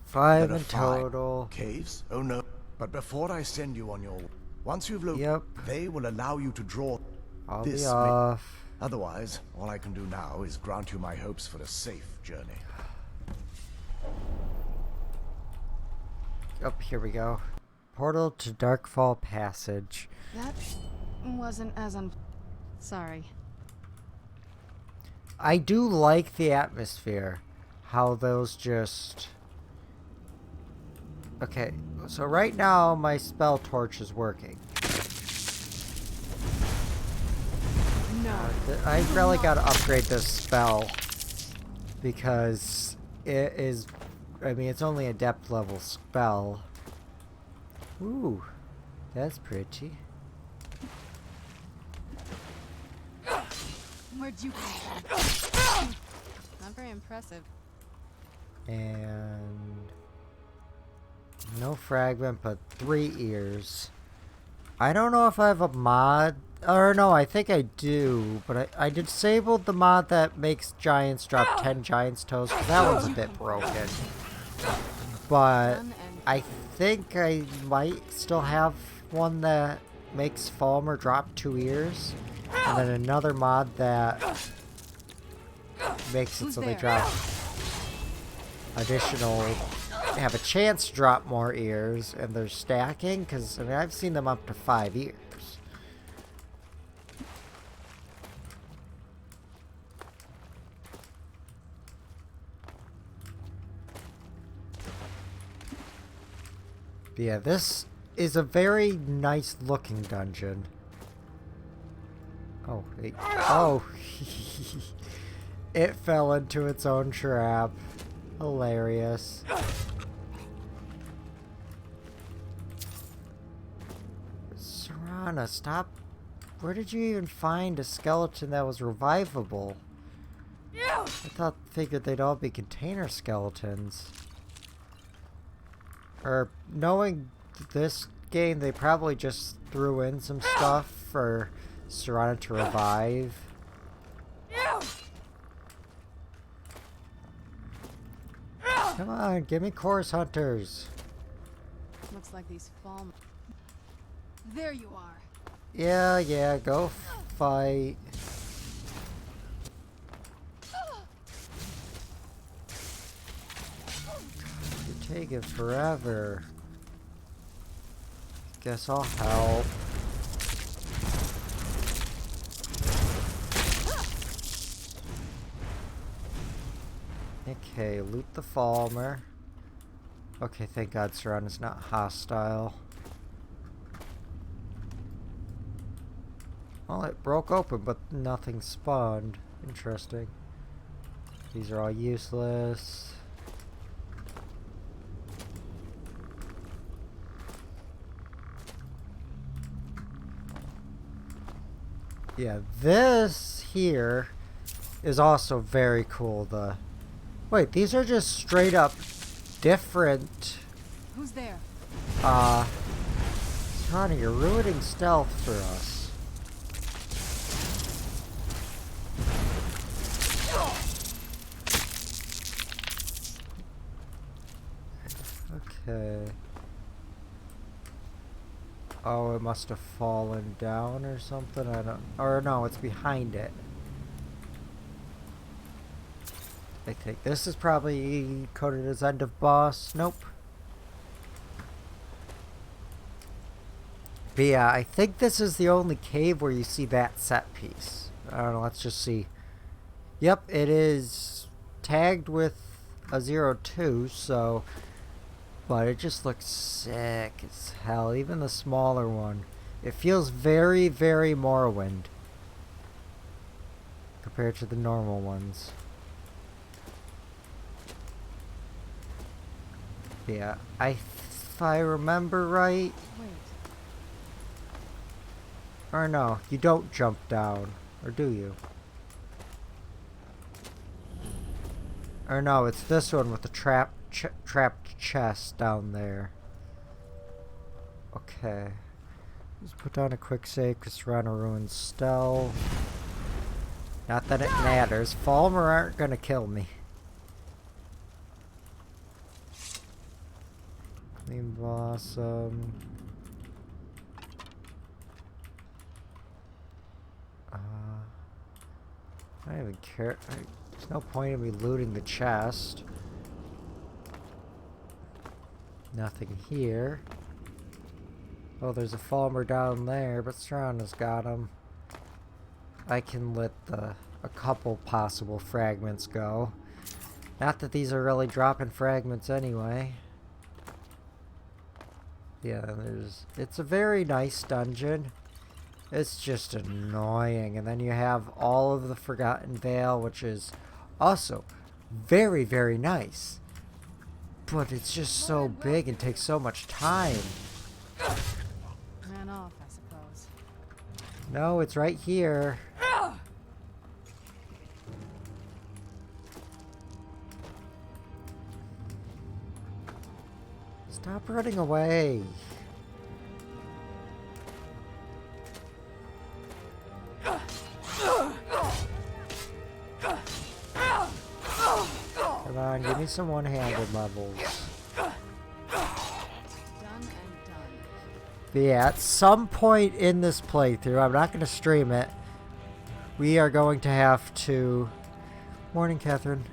5 There are in 5. total. Caves? Oh no. But before I send you on your... Once you've looked, Yep. they will allow you to draw... I'll this be may- off. Otherwise, all I can do now is grant you my hopes for a safe journey. Oh, here we go. Portal to Darkfall Passage. That wasn't as Sorry. I do like the atmosphere. How those just... Okay, so right now my spell torch is working. No. I really gotta upgrade this spell. Because it is... I mean, it's only a depth level spell. Ooh, That's pretty. Where'd you come from? Not very impressive. And no fragment, but 3 ears. I don't know if I have a mod, or no, I think I do, but I disabled the mod that makes giants drop 10 giants toes, 'cause that one's a bit broken. But I think I might still have one that makes Falmer drop 2 ears, and then another mod that makes it so they drop additional, have a chance to drop more ears, and they're stacking, because I mean I've seen them up to 5 ears. But yeah, this is a very nice looking dungeon. Oh, oh, it fell into its own trap. Hilarious. Serana, stop. Where did you even find a skeleton that was revivable? Figured they'd all be container skeletons. Or knowing this game, they probably just threw in some stuff for Serana to revive. Come on, give me Chorus Hunters. Looks like these fall. There you are. Yeah, go fight. You're taking forever. Guess I'll help. Okay, loot the Falmer. Okay, thank God Serana's not hostile. Well, it broke open, but nothing spawned. Interesting. These are all useless. Yeah, this here is also very cool. Wait, these are just straight up different. Who's there? Serana, you're ruining stealth for us. Okay. Oh, it must have fallen down or something. I don't. Or no, it's behind it. I think this is probably coded as end of boss. Nope. But yeah, I think this is the only cave where you see that set piece. I don't know, let's just see. Yep, it is tagged with a 02, so... But it just looks sick as hell, even the smaller one. It feels very, very Morrowind compared to the normal ones. Yeah, if I remember right... Wait. Or no, you don't jump down. Or do you? Or no, it's this one with the trapped chest down there. Okay. Let's put down a quick save because we're on a ruined stealth. Not that it matters. Falmer aren't gonna kill me. Clean Blossom. I don't even care. There's no point in me looting the chest. Nothing here. Oh, there's a Falmer down there, but Serana's got him. I can let a couple possible fragments go. Not that these are really dropping fragments anyway. Yeah, it's a very nice dungeon. It's just annoying. And then you have all of the Forgotten Vale, which is also very, very nice. But it's just so big and takes so much time. No, it's right here. Stop running away. Come on, give me some one-handed levels. Done and done. But yeah, at some point in this playthrough, I'm not going to stream it, we are going to have to... Morning, Catherine.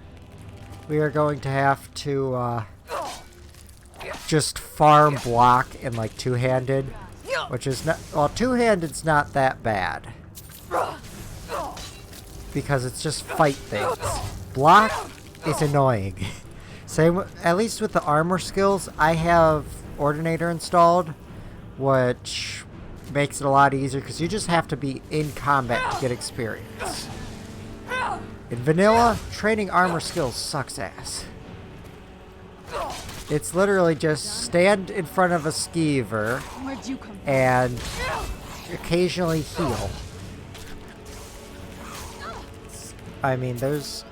We are going to have to, just farm block in, like, two-handed. Which is not... Well, two-handed's not that bad. Because it's just fight things. Block is annoying. Same, at least with the armor skills, I have Ordinator installed, which makes it a lot easier because you just have to be in combat to get experience. In vanilla, training armor skills sucks ass. It's literally just stand in front of a skeever Where'd you come from? and occasionally heal. I mean,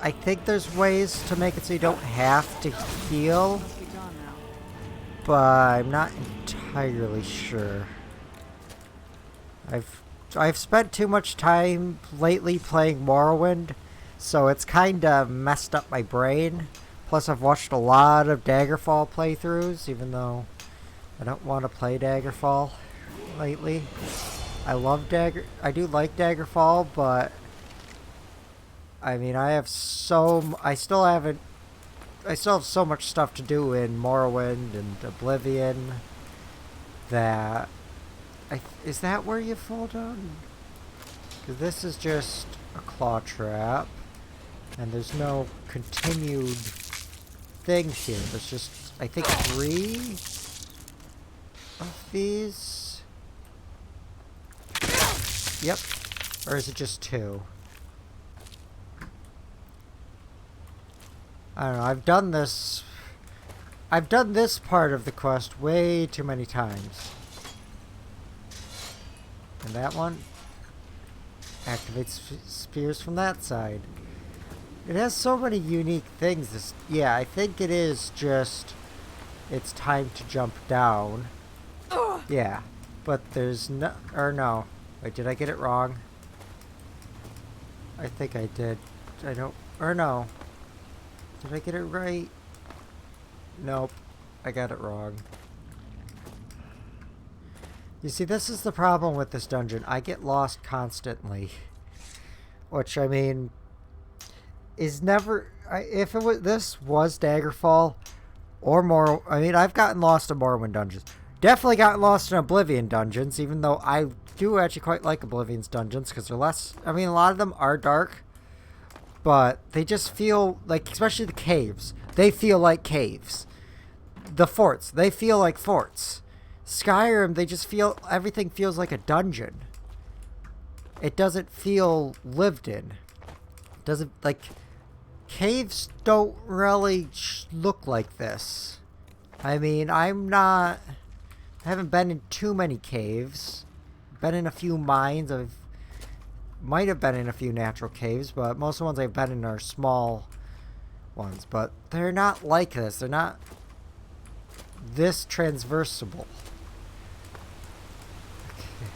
I think there's ways to make it so you don't have to heal, Must be gone now. but I'm not entirely sure. I've spent too much time lately playing Morrowind, so it's kind of messed up my brain. Plus, I've watched a lot of Daggerfall playthroughs, even though I don't want to play Daggerfall lately. I do like Daggerfall, but I mean, I still have so much stuff to do in Morrowind and Oblivion that is that where you fall down? Because this is just a claw trap, and there's no continued thing here. There's just, I think, 3 of these. Yep. Or is it just 2? I don't know. I've done this part of the quest way too many times. And that one activates spears from that side. It has so many unique things. Yeah, I think it is just it's time to jump down. Yeah, but there's no, or no. Wait, did I get it wrong? I think I did. I don't, or no. Did I get it right? Nope. I got it wrong. You see, this is the problem with this dungeon. I get lost constantly. Which, I mean, is never... if it was, this was Daggerfall or more... I mean, I've gotten lost in Morrowind dungeons. Definitely gotten lost in Oblivion dungeons, even though I do actually quite like Oblivion's dungeons, because they're less... I mean, a lot of them are dark, but they just feel like, especially the caves, they feel like caves. The forts, they feel like forts. Skyrim, they just feel, everything feels like a dungeon. It doesn't feel lived in. It doesn't, like, caves don't really look like this. I mean, I haven't been in too many caves. Been in a few mines. Might have been in a few natural caves, but most of the ones I've been in are small ones. But they're not like this. They're not this transversable. Okay.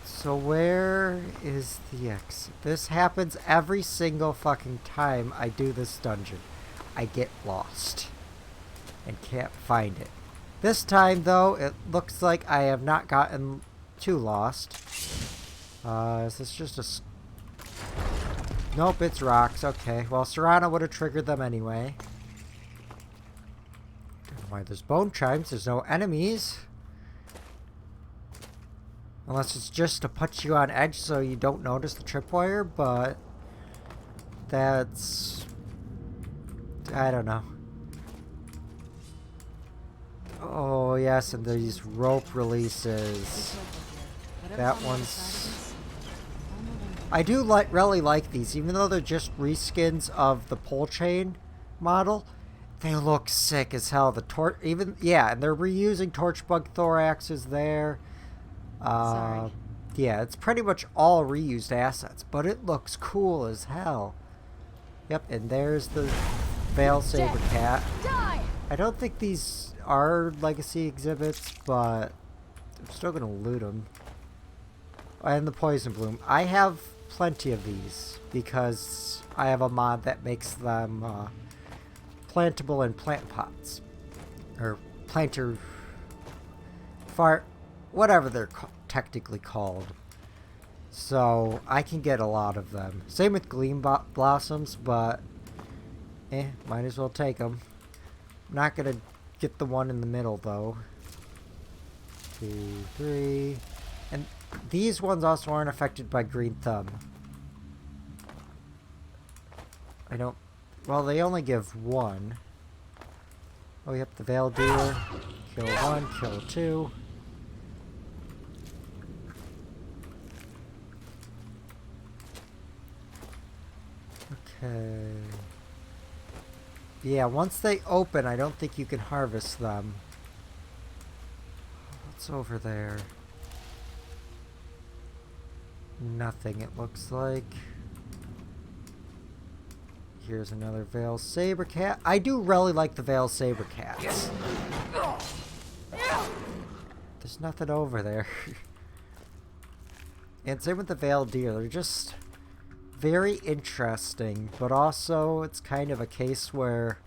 So where is the exit? This happens every single fucking time I do this dungeon. I get lost and can't find it. This time, though, it looks like I have not gotten too lost. Is this just a... Nope, it's rocks. Okay, well, Serrano would have triggered them anyway. Don't know why there's bone chimes. There's no enemies. Unless it's just to put you on edge so you don't notice the tripwire, but... that's... I don't know. Oh, yes, and these rope releases. That one's... I do really like these, even though they're just reskins of the pole chain model. They look sick as hell. The torch, even, yeah, and they're reusing Torchbug thoraxes there. Sorry. Yeah, it's pretty much all reused assets, but it looks cool as hell. Yep, and there's the Veil Saber Cat. Die! I don't think these are legacy exhibits, but I'm still gonna loot them. And the Poison Bloom. I have plenty of these because I have a mod that makes them plantable in plant pots. Or planter... whatever they're technically called. So I can get a lot of them. Same with Gleam Blossoms, but might as well take them. I'm not gonna get the one in the middle though. 2, 3, and these ones also aren't affected by Green Thumb. I don't. Well, they only give one. Oh, yep, the Veil Deer. Kill 1, kill 2. Okay. Yeah, once they open, I don't think you can harvest them. What's over there? Nothing, it looks like. Here's another Veil Saber Cat. I do really like the Veil Saber Cats. There's nothing over there. And same with the Veil Deer. They're just very interesting, but also it's kind of a case where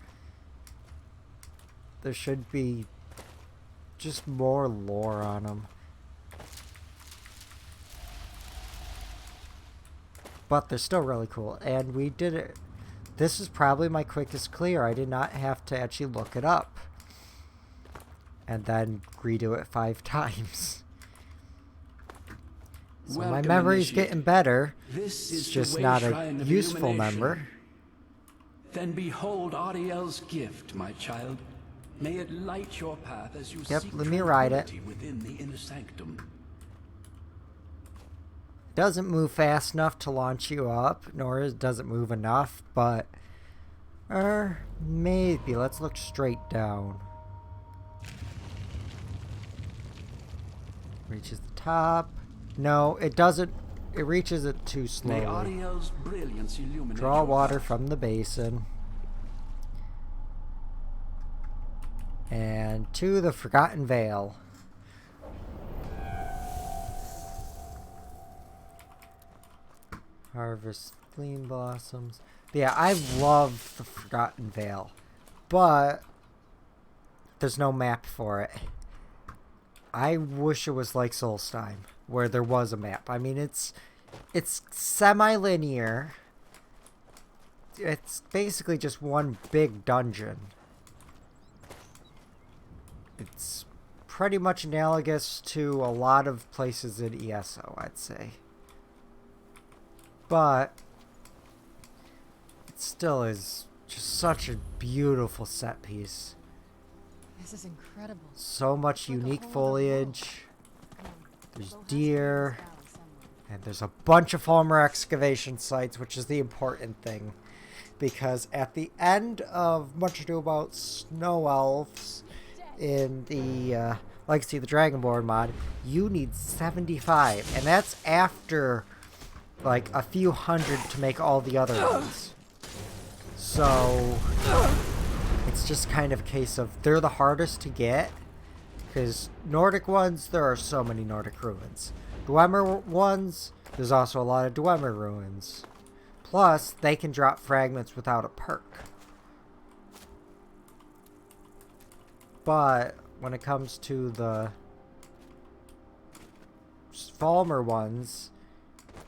there should be just more lore on them. But they're still really cool, and we did it. This is probably my quickest clear. I did not have to actually look it up and then redo it 5 times. So my memory's getting better. It's just not a useful memory. Then behold Ariel's gift, my child. May it light your path as you seek let me ride it. tranquility within the inner sanctum. Doesn't move fast enough to launch you up, nor does it move enough, but maybe. Let's look straight down. Reaches the top. No, it doesn't. It reaches it too May slowly. Ariel's brilliance illuminate Draw your water path. from the basin. And to the Forgotten Vale. Harvest Gleam Blossoms. Yeah, I love the Forgotten Vale, but there's no map for it. I wish it was like Solstheim, where there was a map. I mean, it's semi-linear. It's basically just one big dungeon. It's pretty much analogous to a lot of places in ESO, I'd say. But it still is just such a beautiful set piece. This is incredible. So much Like a unique whole other world. foliage. Come on, There's we'll have to deer. find this valley somewhere. And there's a bunch of former excavation sites, which is the important thing. Because at the end of Much Ado About Snow Elves in the Legacy of the Dragonborn mod, you need 75. And that's after like a few hundred to make all the other ones. So it's just kind of a case of they're the hardest to get. Because Nordic ones, there are so many Nordic ruins. Dwemer ones, there's also a lot of Dwemer ruins. Plus, they can drop fragments without a perk. But when it comes to the Falmer ones,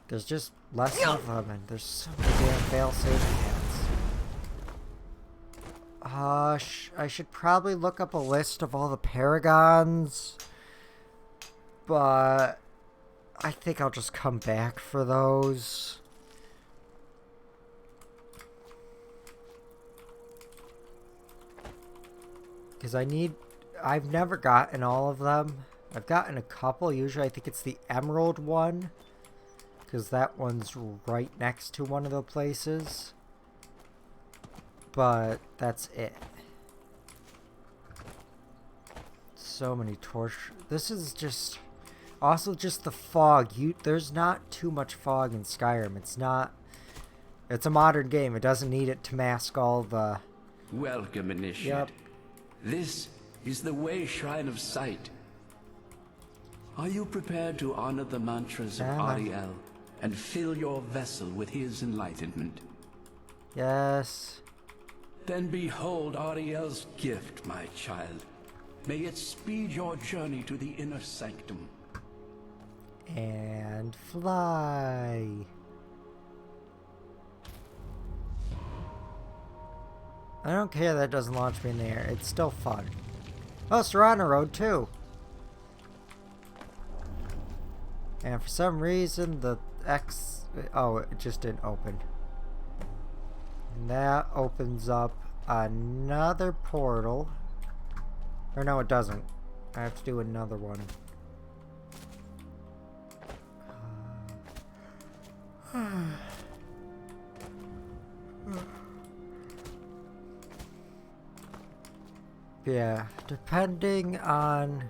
there's just less of them, and there's so many damn fail-safe cats. I should probably look up a list of all the paragons, but I think I'll just come back for those. Because I've never gotten all of them. I've gotten a couple. Usually I think it's the Emerald one, because that one's right next to one of the places. But that's it. So many torch. This is just Also, just the fog. There's not too much fog in Skyrim. It's a modern game. It doesn't need it to mask all the... Welcome, Initiate. Yep. This is the Way Shrine of Sight. Are you prepared to honor the mantras of Ariel and fill your vessel with his enlightenment? Yes. Then behold Ariel's gift, my child. May it speed your journey to the inner sanctum. And fly. I don't care that it doesn't launch me in the air. It's still fun. Oh, Serrano Road too. And for some reason the X... Oh, it just didn't open. And that opens up another portal. Or no, it doesn't. I have to do another one. Yeah, depending on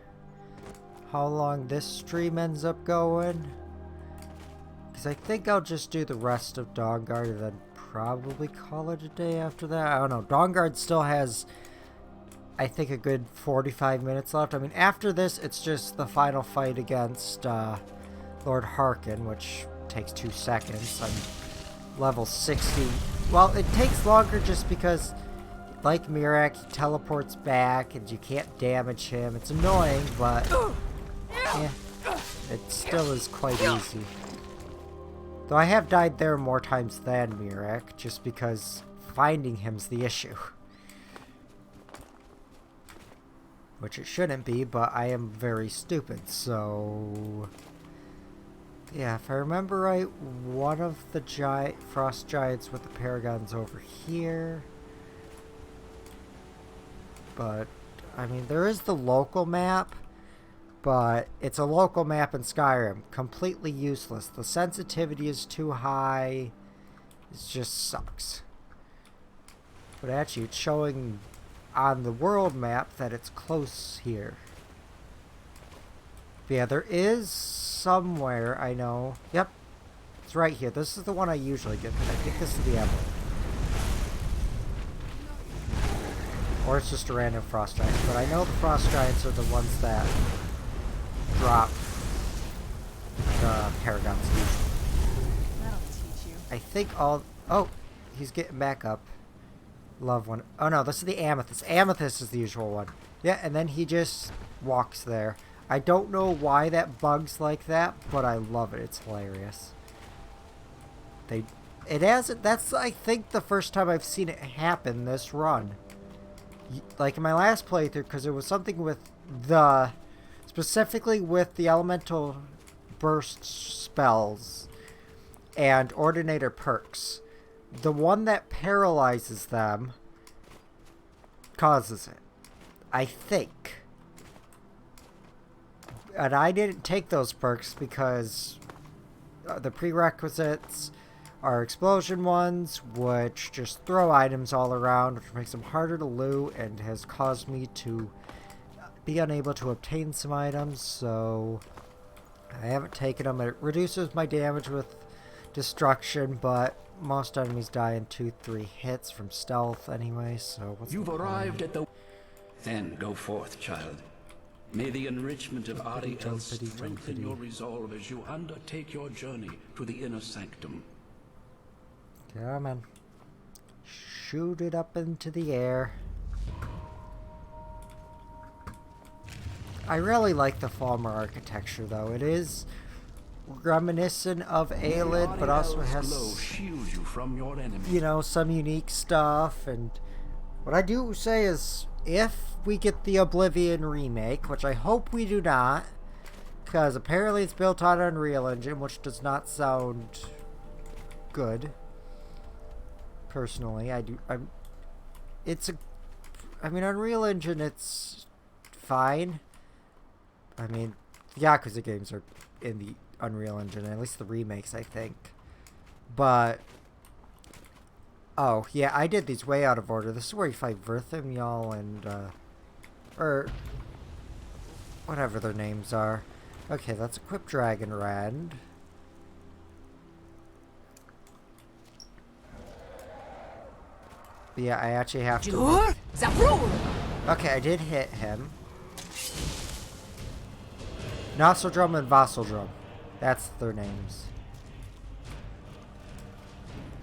how long this stream ends up going, because I think I'll just do the rest of Dawnguard and then probably call it a day after that. I don't know. Dawnguard still has, I think, a good 45 minutes left. I mean, after this, it's just the final fight against Lord Harkin, which takes 2 seconds. I'm level 60. Well, it takes longer just because, like Mirak, he teleports back and you can't damage him. It's annoying, but yeah, it still is quite easy. Though I have died there more times than Mirak, just because finding him's the issue. Which it shouldn't be, but I am very stupid, so... Yeah, if I remember right, one of the frost giants with the paragons over here. But, I mean, there is the local map, but it's a local map in Skyrim. Completely useless. The sensitivity is too high. It just sucks. But actually, it's showing on the world map that it's close here. But yeah, there is somewhere, I know. Yep, it's right here. This is the one I usually get. I think this is the emblem. Or it's just a random frost giant. But I know the frost giants are the ones that drop the paragons usually. That'll teach you. I think all... Oh, he's getting back up. Love one. Oh no, this is the amethyst. Amethyst is the usual one. Yeah, and then he just walks there. I don't know why that bug's like that, but I love it. It's hilarious. That's, I think, the first time I've seen it happen this run. Like in my last playthrough, because it was something with specifically with the elemental burst spells and ordinator perks. The one that paralyzes them causes it, I think. And I didn't take those perks because the prerequisites are explosion ones, which just throw items all around, which makes them harder to loot and has caused me to be unable to obtain some items, so I haven't taken them. It reduces my damage with destruction, but most enemies die in 2-3 hits from stealth anyway, so what's You've arrived at the... Then go forth, child. May the enrichment of Ariel strengthen your resolve as you undertake your journey to the inner sanctum. Come on. Shoot it up into the air. I really like the Falmer architecture, though. It is reminiscent of Aelid, but also has, shield you from your enemies. you know, some unique stuff. And what I do say is, if we get the Oblivion remake, which I hope we do not, because apparently it's built on Unreal Engine, which does not sound good. Personally, I mean, Unreal Engine, it's fine. I mean, the Yakuza games are in the Unreal Engine, at least the remakes, I think. But, oh, yeah, I did these way out of order. This is where you fight Verthimyal and, or whatever their names are. Okay, let's equip Dawnguard. But yeah, I actually have to... Okay, I did hit him. Nosseldrum and Vasseldrum. That's their names.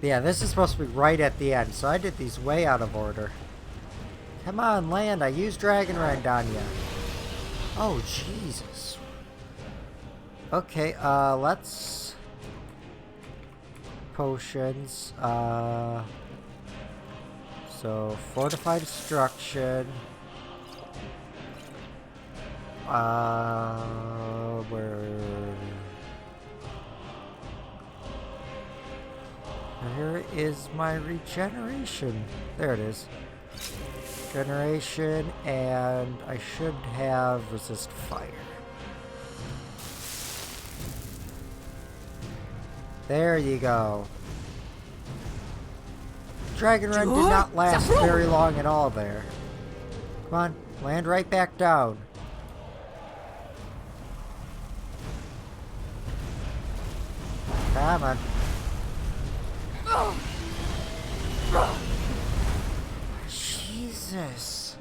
But yeah, this is supposed to be right at the end, so I did these way out of order. Come on, land. I used Dawnguard on ya. Oh, Jesus. Okay, let's... Potions. So, Fortified Destruction. Where is my regeneration? There it is. Regeneration, and I should have resist fire. There you go. Dawnguard did not last very long at all there. Come on, land right back down. Come on. Jesus.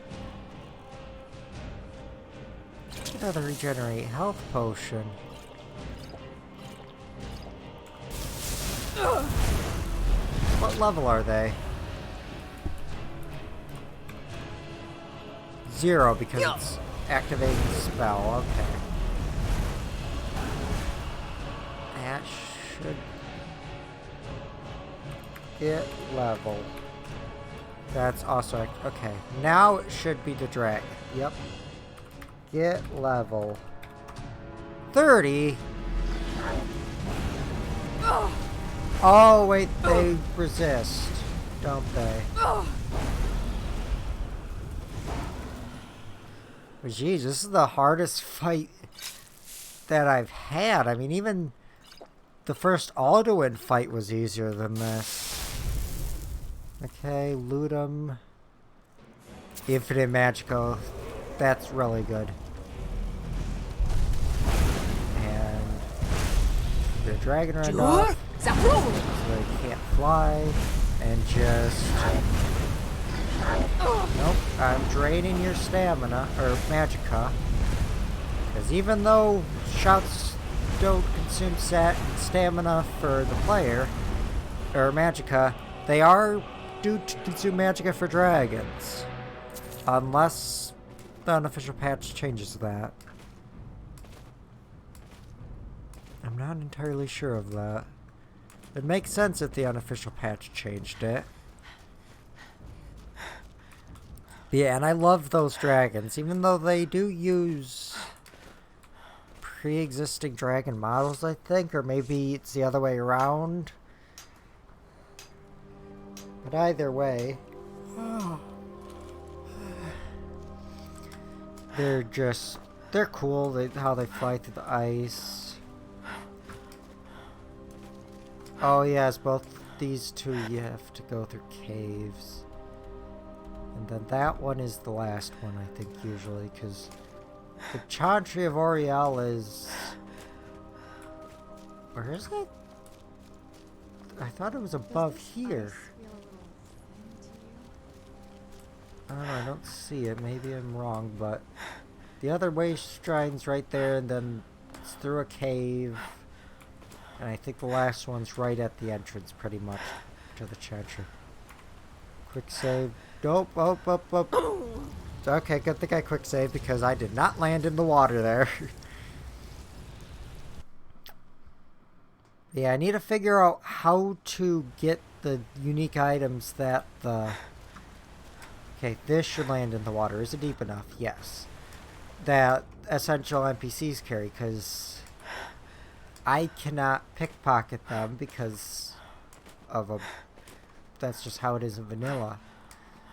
Another regenerate health potion. What level are they? 0 because it's activating the spell. Okay. That should get level. That's also okay. Now it should be the dragon. Yep. Get level 30. Oh wait, they resist, don't they? But geez, this is the hardest fight that I've had. I mean, even the first Alduin fight was easier than this. Okay, loot 'em. Infinite Magical. That's really good. And the dragon ran off. So they can't fly. And just... Nope, I'm draining your stamina, or magicka. Because even though shouts don't consume stamina for the player, or magicka, they are due to consume magicka for dragons. Unless the unofficial patch changes that. I'm not entirely sure of that. It makes sense if the unofficial patch changed it. Yeah, and I love those dragons, even though they do use pre-existing dragon models, I think, or maybe it's the other way around. But either way, they're cool, how they fly through the ice. Oh yes, both these two you have to go through caves. And then that one is the last one, I think, usually, because the Chantry of Oriel is... Where is it? I thought it was above here. I don't know, I don't see it. Maybe I'm wrong, but the other way shrine's right there, and then it's through a cave. And I think the last one's right at the entrance, pretty much, to the Chantry. Quick save. Nope, okay, good thing I quick save because I did not land in the water there. Yeah, I need to figure out how to get the unique items that the... Okay, this should land in the water. Is it deep enough? Yes. That essential NPCs carry, because I cannot pickpocket them because of a... That's just how it is in vanilla.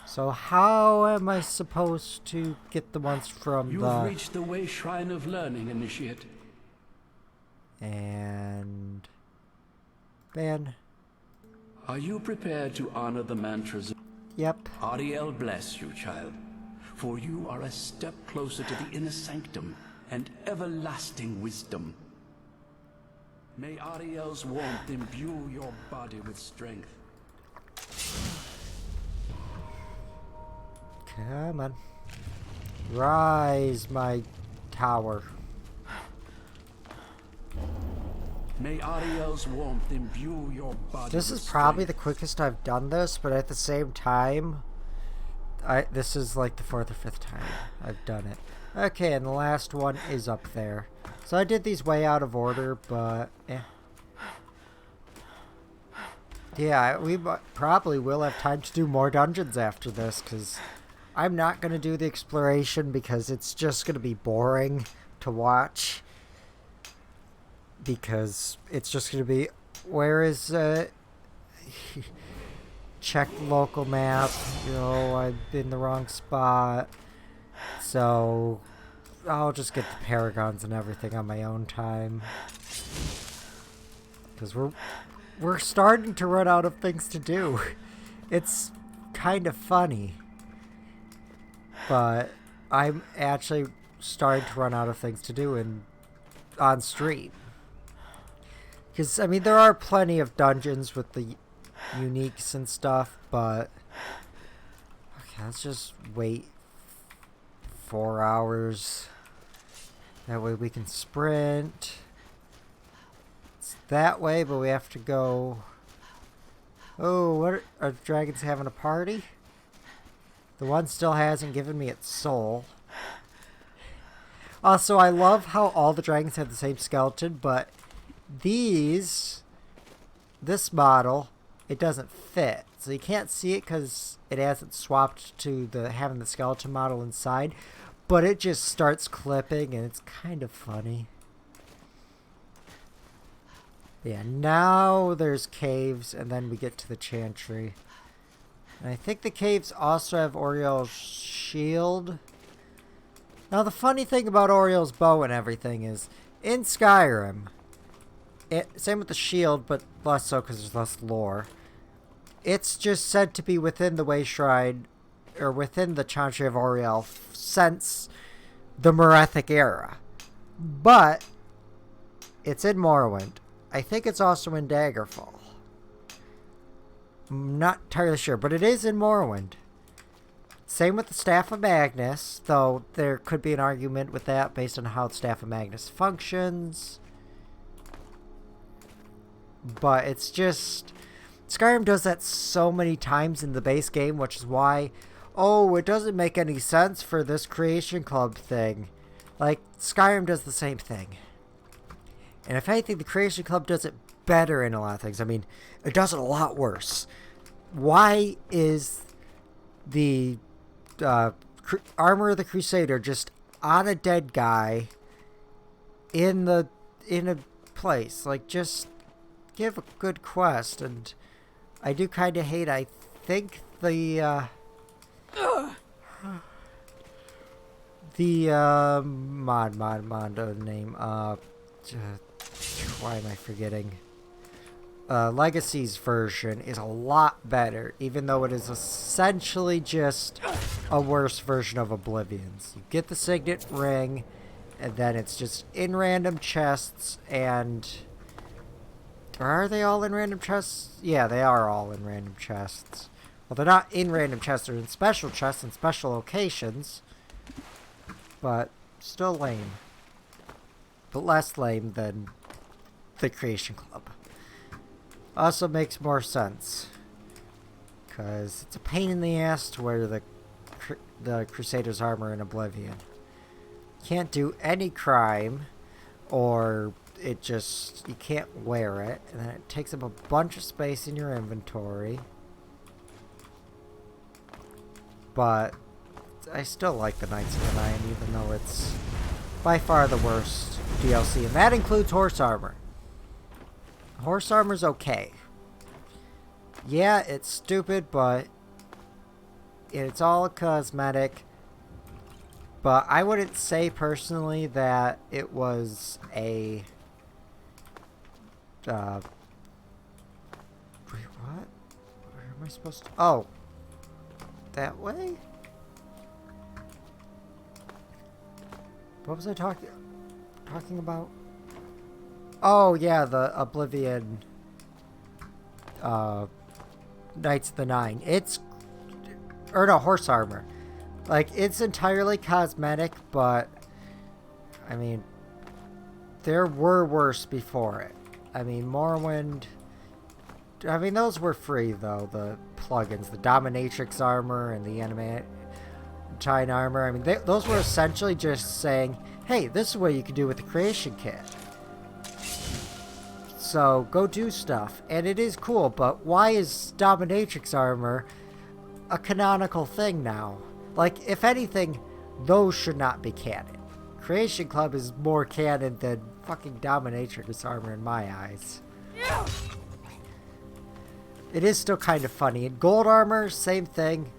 So how am I supposed to get the ones from You've reached the Way Shrine of Learning, Initiate. And... Ben. Are you prepared to honor the mantras? Yep. Ariel bless you, child. For you are a step closer to the inner sanctum and everlasting wisdom. May Ariel's warmth imbue your body with strength. Come on. Rise, my tower. May Ariel's warmth imbue your body This with is probably the strength. quickest I've done this, but at the same time, this is like the 4th or 5th time I've done it. Okay, and the last one is up there. So I did these way out of order, but yeah, we probably will have time to do more dungeons after this, because I'm not going to do the exploration because it's just going to be boring to watch. Because it's just going to be, where is check local map, you know, I'm in the wrong spot. So I'll just get the paragons and everything on my own time. Because we're starting to run out of things to do. It's kind of funny. But I'm actually starting to run out of things to do on stream. Because, I mean, there are plenty of dungeons with the uniques and stuff, but okay, let's just wait 4 hours. That way we can sprint. It's that way, but we have to go. Oh, what are the dragons having a party? The one still hasn't given me its soul. Also, I love how all the dragons have the same skeleton, but this model, it doesn't fit. So you can't see it because it hasn't swapped to having the skeleton model inside. But it just starts clipping and it's kind of funny. Yeah, now there's caves and then we get to the chantry. And I think the caves also have Oriel's shield. Now the funny thing about Oriel's bow and everything is, in Skyrim, same with the shield, but less so because there's less lore. It's just said to be within the Way Shrine, or within the Chantry of Oriel, since the Merethic era. But it's in Morrowind. I think it's also in Daggerfall. I'm not entirely sure, but it is in Morrowind. Same with the Staff of Magnus, though there could be an argument with that based on how the Staff of Magnus functions. But it's just, Skyrim does that so many times in the base game, which is why, oh, it doesn't make any sense for this Creation Club thing. Like, Skyrim does the same thing. And if anything, the Creation Club does it better in a lot of things. I mean, it does it a lot worse. Why is the Armor of the Crusader just on a dead guy in a place? Like, just give a good quest. And I do kind of hate, I think the Mondo name, why am I forgetting? Legacy's version is a lot better, even though it is essentially just a worse version of Oblivion's. You get the Signet Ring, and then it's just in random chests, and are they all in random chests? Yeah, they are all in random chests. Well, they're not in random chests, they're in special chests in special locations, but still lame. But less lame than the Creation Club. Also makes more sense, because it's a pain in the ass to wear the Crusader's armor in Oblivion. Can't do any crime, or it just, you can't wear it, and then it takes up a bunch of space in your inventory. But I still like the Knights of the Nine, even though it's by far the worst DLC, and that includes horse armor. Horse armor's okay. Yeah, it's stupid, but it's all cosmetic. But I wouldn't say personally that it was a wait, what? Where am I supposed to? Oh, that way? What was I talking about? Oh, yeah, the Oblivion Knights of the Nine. Or no, horse armor. Like, it's entirely cosmetic, but I mean, there were worse before it. I mean, Morrowind, I mean, those were free, though, the plugins. The Dominatrix armor and the Adamantine armor. I mean, those were essentially just saying, hey, this is what you can do with the creation kit. So, go do stuff. And it is cool, but why is Dominatrix armor a canonical thing now? Like, if anything, those should not be canon. Creation Club is more canon than fucking Dominatrix armor in my eyes. It is still kind of funny. And gold armor, same thing.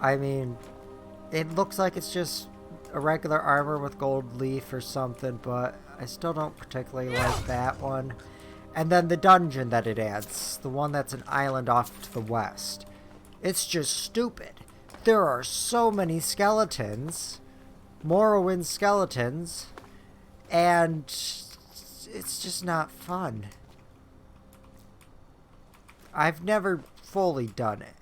I mean, it looks like it's just a regular armor with gold leaf or something, but I still don't particularly like that one. And then the dungeon that it adds, the one that's an island off to the west. It's just stupid. There are so many skeletons, Morrowind skeletons, and it's just not fun. I've never fully done it.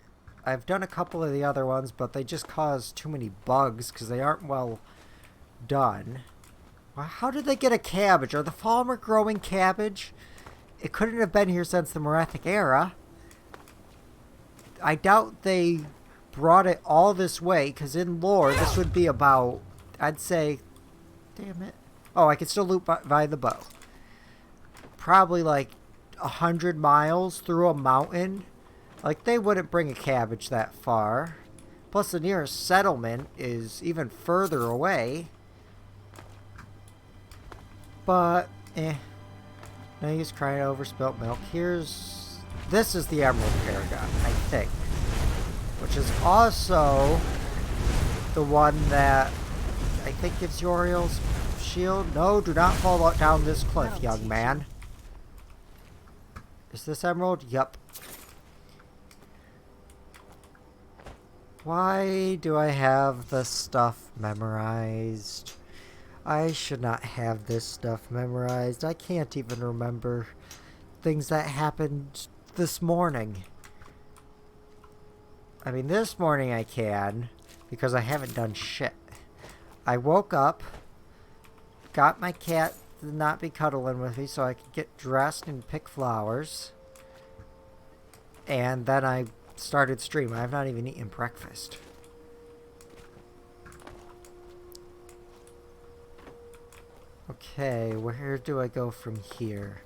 I've done a couple of the other ones, but they just cause too many bugs because they aren't well done. Well, how did they get a cabbage? Are the Falmer growing cabbage? It couldn't have been here since the Morethic era. I doubt they brought it all this way, because in lore, this would be about, I'd say, damn it. Oh, I can still loot by the bow. Probably like 100 miles through a mountain. Like, they wouldn't bring a cabbage that far. Plus, the nearest settlement is even further away. But, No use crying over spilt milk. This is the Emerald Paragon, I think. Which is also the one that I think gives you Oriel's shield. No, do not fall down this cliff, young man. Is this Emerald? Yup. Why do I have this stuff memorized? I should not have this stuff memorized. I can't even remember things that happened this morning. I mean, this morning I can, because I haven't done shit. I woke up, got my cat to not be cuddling with me so I could get dressed and pick flowers. And then I started streaming. I've not even eaten breakfast. Okay, where do I go from here?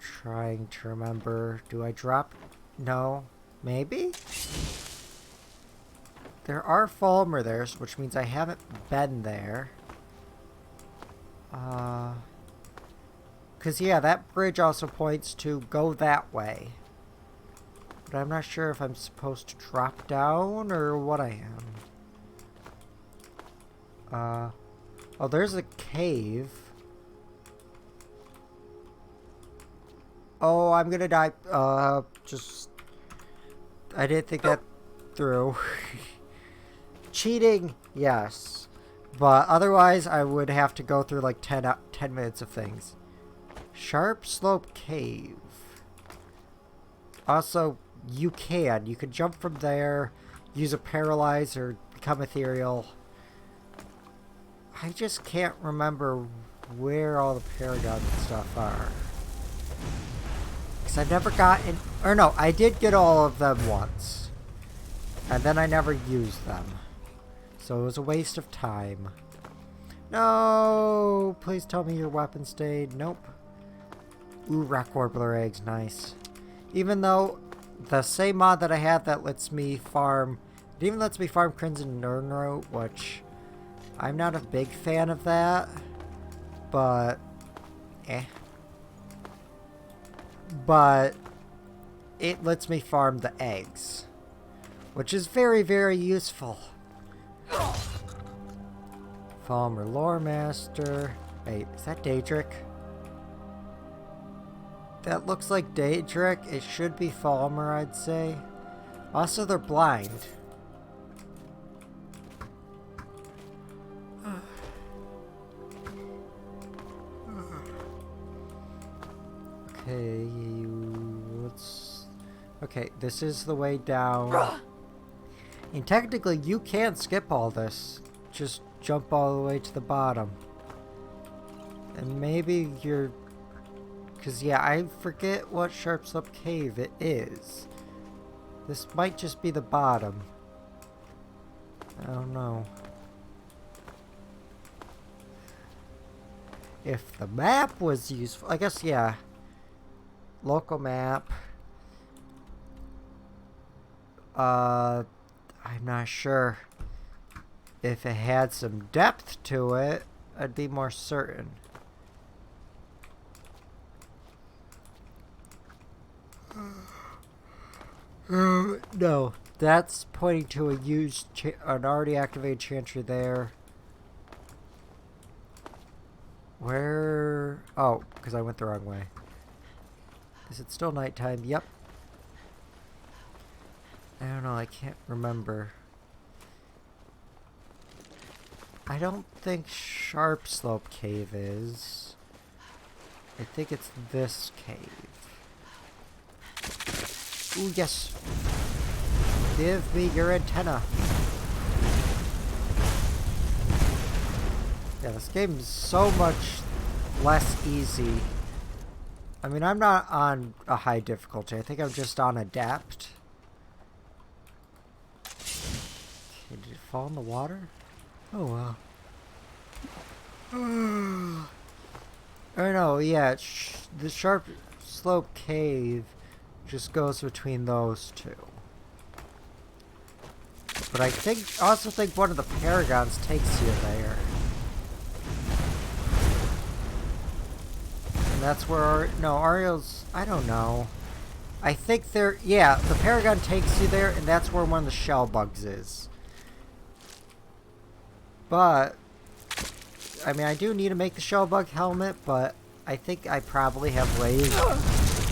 Trying to remember. Do I drop? No. Maybe? There are Falmer there, which means I haven't been there. Because, yeah, that bridge also points to go that way. But I'm not sure if I'm supposed to drop down or what I am. Oh, there's a cave. Oh, I'm gonna die. I didn't think that through. Cheating, yes. But otherwise, I would have to go through like 10 minutes of things. Sharp Slope Cave. Also, you can jump from there, use a paralyze, or become ethereal. I just can't remember where all the Paragon stuff are. Because I've never gotten... Or no, I did get all of them once. And then I never used them. So it was a waste of time. No! Please tell me your weapon stayed. Nope. Ooh, Rock Warbler eggs. Nice. Even though the same mod that I have that lets me farm... It even lets me farm Crimson Nernrote, which... I'm not a big fan of that. But... But... It lets me farm the eggs. Which is very, very useful. Falmer Lore Master. Wait, is that Daedric? That looks like Daedric. It should be Falmer, I'd say. Also, they're blind. Okay, let's... Okay, this is the way down. And technically, you can skip all this. Just jump all the way to the bottom. And maybe you're... Because, yeah, I forget what Sharp Slope Cave it is. This might just be the bottom. I don't know. If the map was useful... I guess, yeah. Local map. I'm not sure. If it had some depth to it, I'd be more certain. No, that's pointing to a used, an already activated chantry there. Where? Oh, because I went the wrong way. Is it still nighttime? Yep. I don't know, I can't remember. I don't think Sharp Slope Cave is. I think it's this cave. Ooh, yes. Give me your antenna. Yeah, this game is so much less easy. I mean, I'm not on a high difficulty. I think I'm just on Adapt. Okay, did it fall in the water? Oh, wow. Or no, yeah, the Sharp Slope Cave just goes between those two. But I also think one of the Paragons takes you there. And that's where, no, Ariel's, I don't know. I think yeah, the Paragon takes you there, and that's where one of the shell bugs is. But, I mean, I do need to make the shell bug helmet, but I think I probably have ways.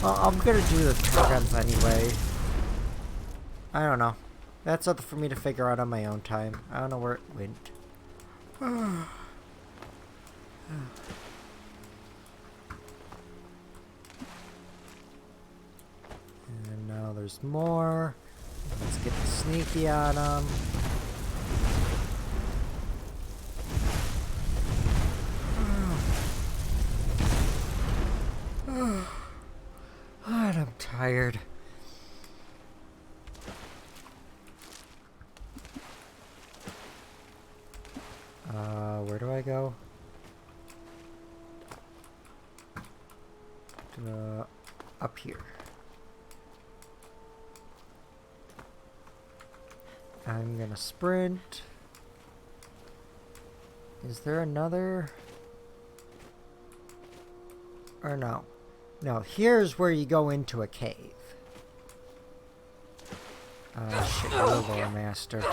Well, I'm gonna do the Paragons anyway. I don't know. That's something for me to figure out on my own time. I don't know where it went. And now there's more. Let's get the sneaky on them. God, I'm tired. Where do I go? Up here. I'm gonna sprint. Is there another? Or no? No, here's where you go into a cave. Shit, Lore Master.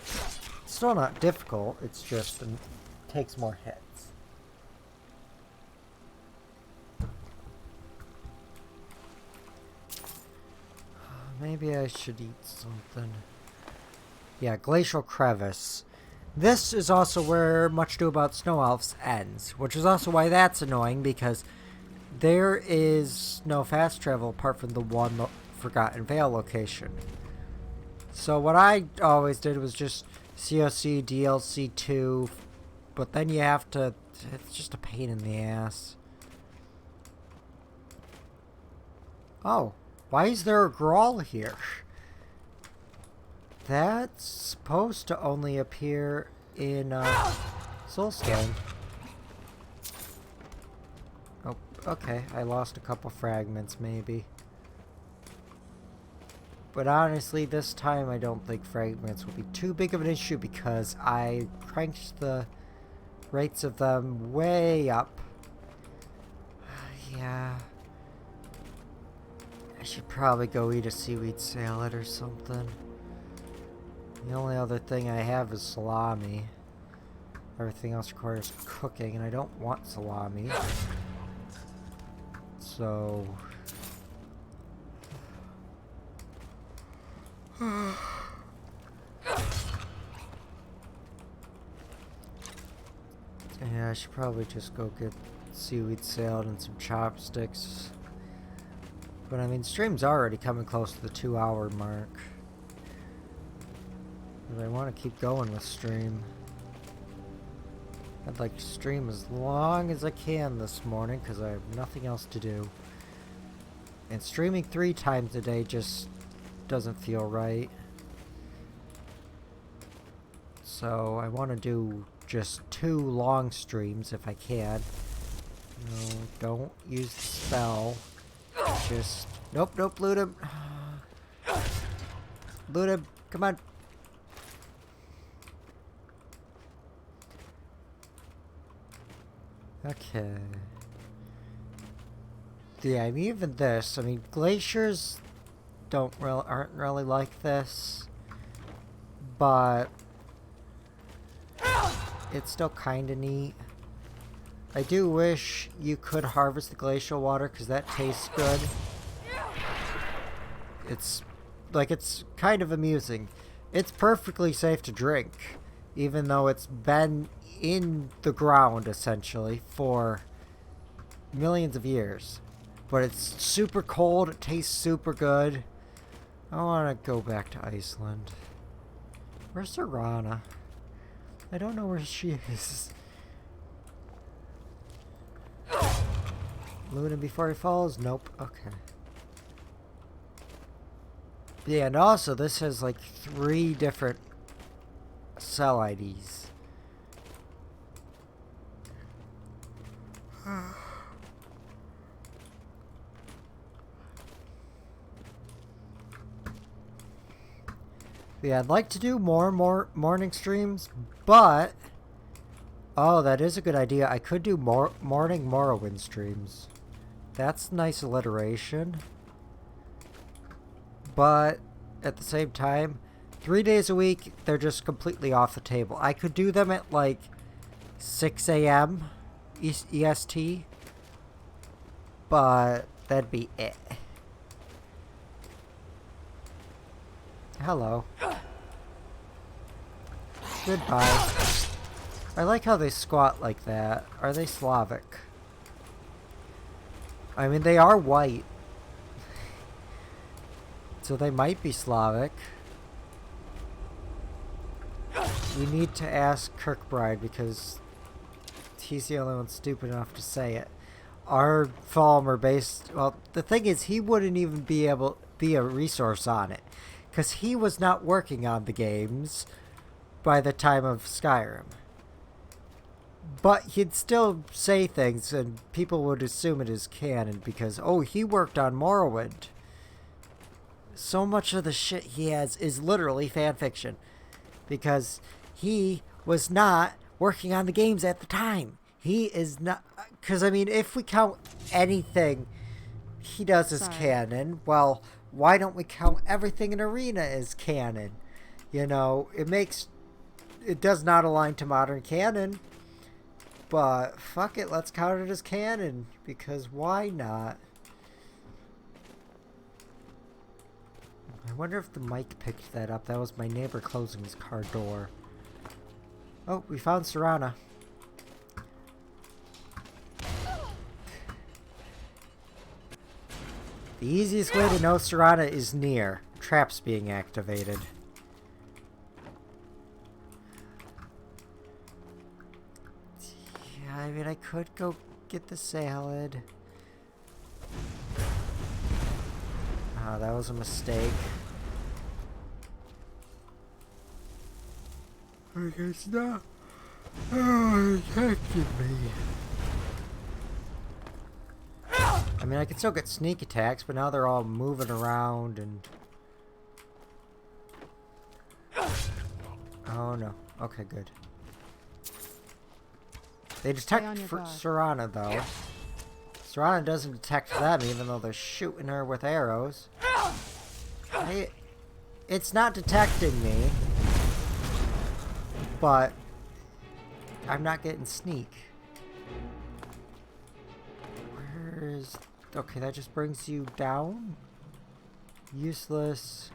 It's still not difficult, it's just takes more hits. Maybe I should eat something. Yeah, Glacial Crevice. This is also where Much Ado About Snow Elves ends, which is also why that's annoying, because there is no fast travel apart from the one Forgotten Vale location. So what I always did was just COC DLC 2, but then you have to, it's just a pain in the ass. Oh, why is there a Grawl here? That's supposed to only appear in Soulstone. Oh, okay. I lost a couple fragments, maybe. But honestly, this time I don't think fragments will be too big of an issue because I cranked the rates of them way up. Yeah. I should probably go eat a seaweed salad or something. The only other thing I have is salami. Everything else requires cooking, and I don't want salami. So... yeah, I should probably just go get seaweed salad and some chopsticks. But I mean, stream's already coming close to the 2-hour mark. But I want to keep going with stream. I'd like to stream as long as I can this morning because I have nothing else to do. And streaming 3 times a day just doesn't feel right. So I want to do just 2 long streams if I can. No, don't use the spell. Just... Nope, nope, loot him. Loot him, come on. Okay. Yeah, I mean, even this, I mean, glaciers aren't really like this, but it's still kind of neat. I do wish you could harvest the glacial water because that tastes good. It's kind of amusing. It's perfectly safe to drink, even though it's been in the ground essentially for millions of years. But it's super cold, it tastes super good. I want to go back to Iceland. Where's Serana? I don't know where she is. Loot him before he falls? Nope. Okay. Yeah, and also this has like 3 different cell IDs. Yeah, I'd like to do more morning streams, but oh, that is a good idea. I could do more morning Morrowind streams. That's nice alliteration. But at the same time, 3 days a week, they're just completely off the table. I could do them at like 6 a.m. EST, but that'd be it. Hello. Goodbye. I like how they squat like that. Are they Slavic? I mean, they are white. So they might be Slavic. We need to ask Kirkbride because he's the only one stupid enough to say it. Our Falmer based... Well, the thing is, he wouldn't even be able to be a resource on it. Because he was not working on the games by the time of Skyrim. But he'd still say things and people would assume it is canon because, oh, he worked on Morrowind. So much of the shit he has is literally fanfiction. Because he was not working on the games at the time. He is not... Because, I mean, if we count anything he does as canon, well... Why don't we count everything in Arena as canon? You know, it does not align to modern canon. But fuck it, let's count it as canon. Because why not? I wonder if the mic picked that up. That was my neighbor closing his car door. Oh, we found Serana. The easiest way to know Serana is near. Traps being activated. Yeah, I mean, I could go get the salad. Oh, that was a mistake. I guess not. Oh, it affected me. I mean, I can still get sneak attacks, but now they're all moving around and... Oh no. Okay, good. They detect Serana, though. Serana doesn't detect them, even though they're shooting her with arrows. It's not detecting me. But... I'm not getting sneak. Where's... Okay, that just brings you down. Useless.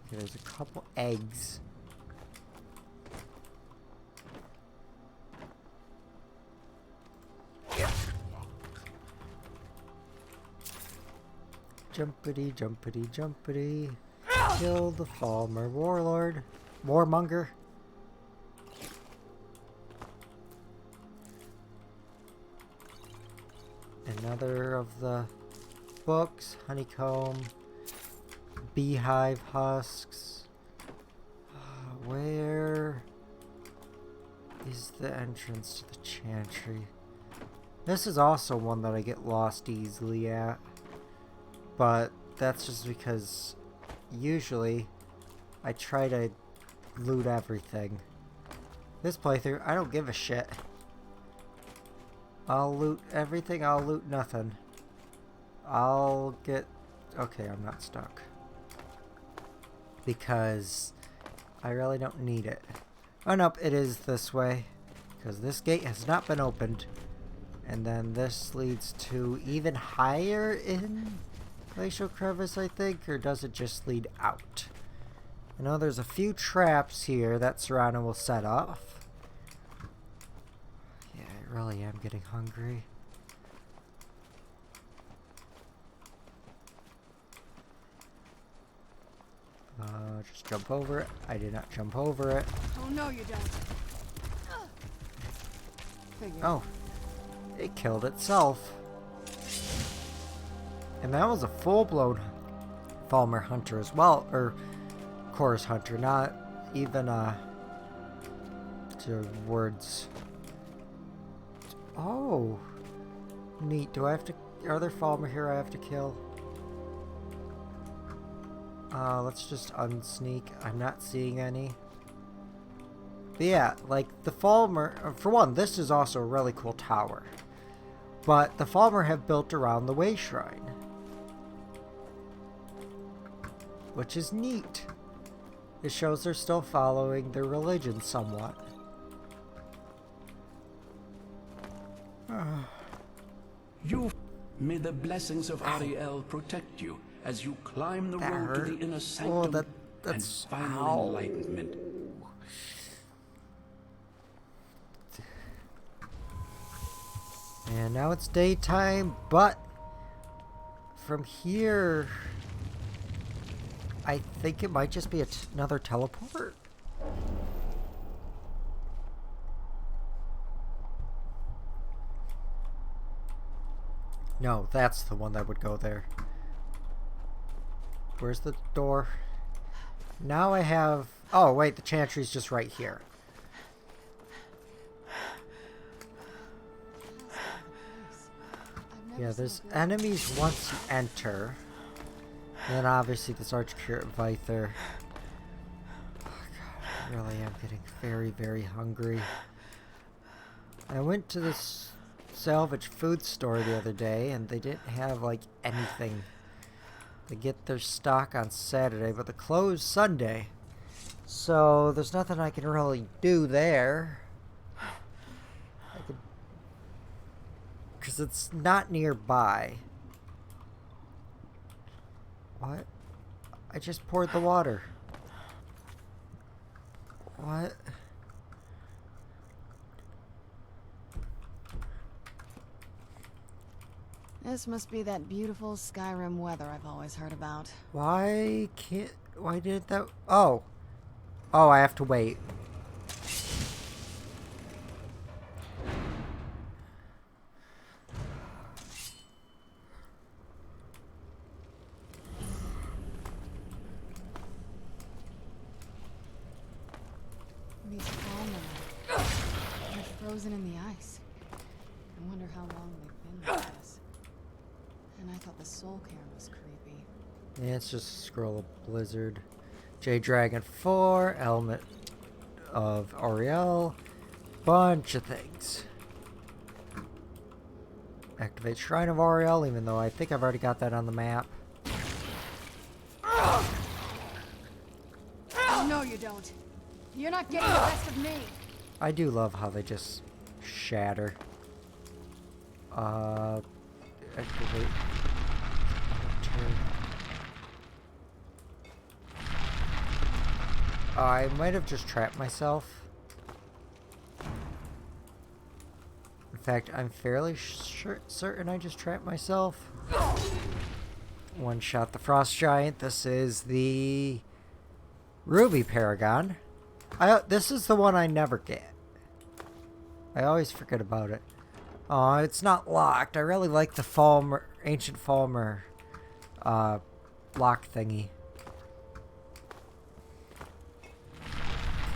Okay, there's a couple eggs. Jumpity, jumpity, jumpity. Kill the Falmer Warlord. Warmonger. Another of the books. Honeycomb. Beehive husks. Where is the entrance to the chantry? This is also one that I get lost easily at. But that's just because usually I try to loot everything. This playthrough, I don't give a shit. I'll loot everything, I'll loot nothing. I'll get... Okay, I'm not stuck. Because I really don't need it. Oh nope, it is this way. Because this gate has not been opened. And then this leads to even higher in Glacial Crevice, I think, or does it just lead out? I know there's a few traps here that Serrano will set off. Yeah, I really am getting hungry. Just jump over it. I did not jump over it. Oh no, you don't. Oh, it killed itself. And that was a full-blown Falmer Hunter as well, or Chorus Hunter, not even to words. Oh, neat. Do I have to? Are there Falmer here I have to kill? Let's just unsneak. I'm not seeing any. But yeah, like the Falmer. For one, this is also a really cool tower. But the Falmer have built around the Way Shrine, which is neat. It shows they're still following their religion somewhat. May the blessings of Ariel protect you as you climb the road to the inner sanctum and final enlightenment. And now it's daytime, but from here, I think it might just be another teleport. No, that's the one that would go there. Where's the door? Now I have... Oh, wait, the chantry's just right here. Yeah, there's enemies once you enter. And then obviously this Archcurate Vither. Oh god, I really am getting very, very hungry. I went to this salvage food store the other day and they didn't have like anything. They get their stock on Saturday, but they close Sunday. So there's nothing I can really do there. Because it's not nearby. What? I just poured the water. What? This must be that beautiful Skyrim weather I've always heard about. Why did that? Oh. Oh, I have to wait. These Falmer, they're frozen in the ice. I wonder how long they've been like this. And I thought the soul cairn was creepy. Yeah, it's just a scroll of Blizzard. Jade Dragon 4, Element of Auriel, bunch of things. Activate Shrine of Auriel, even though I think I've already got that on the map. Oh no, you don't. You're not getting the best of me. I do love how they just shatter. Activate. I might have just trapped myself. In fact, I'm fairly certain I just trapped myself. one shot the frost giant. This is the ruby paragon. This is the one I never get. I always forget about it. Oh, it's not locked. I really like the ancient Falmer lock thingy.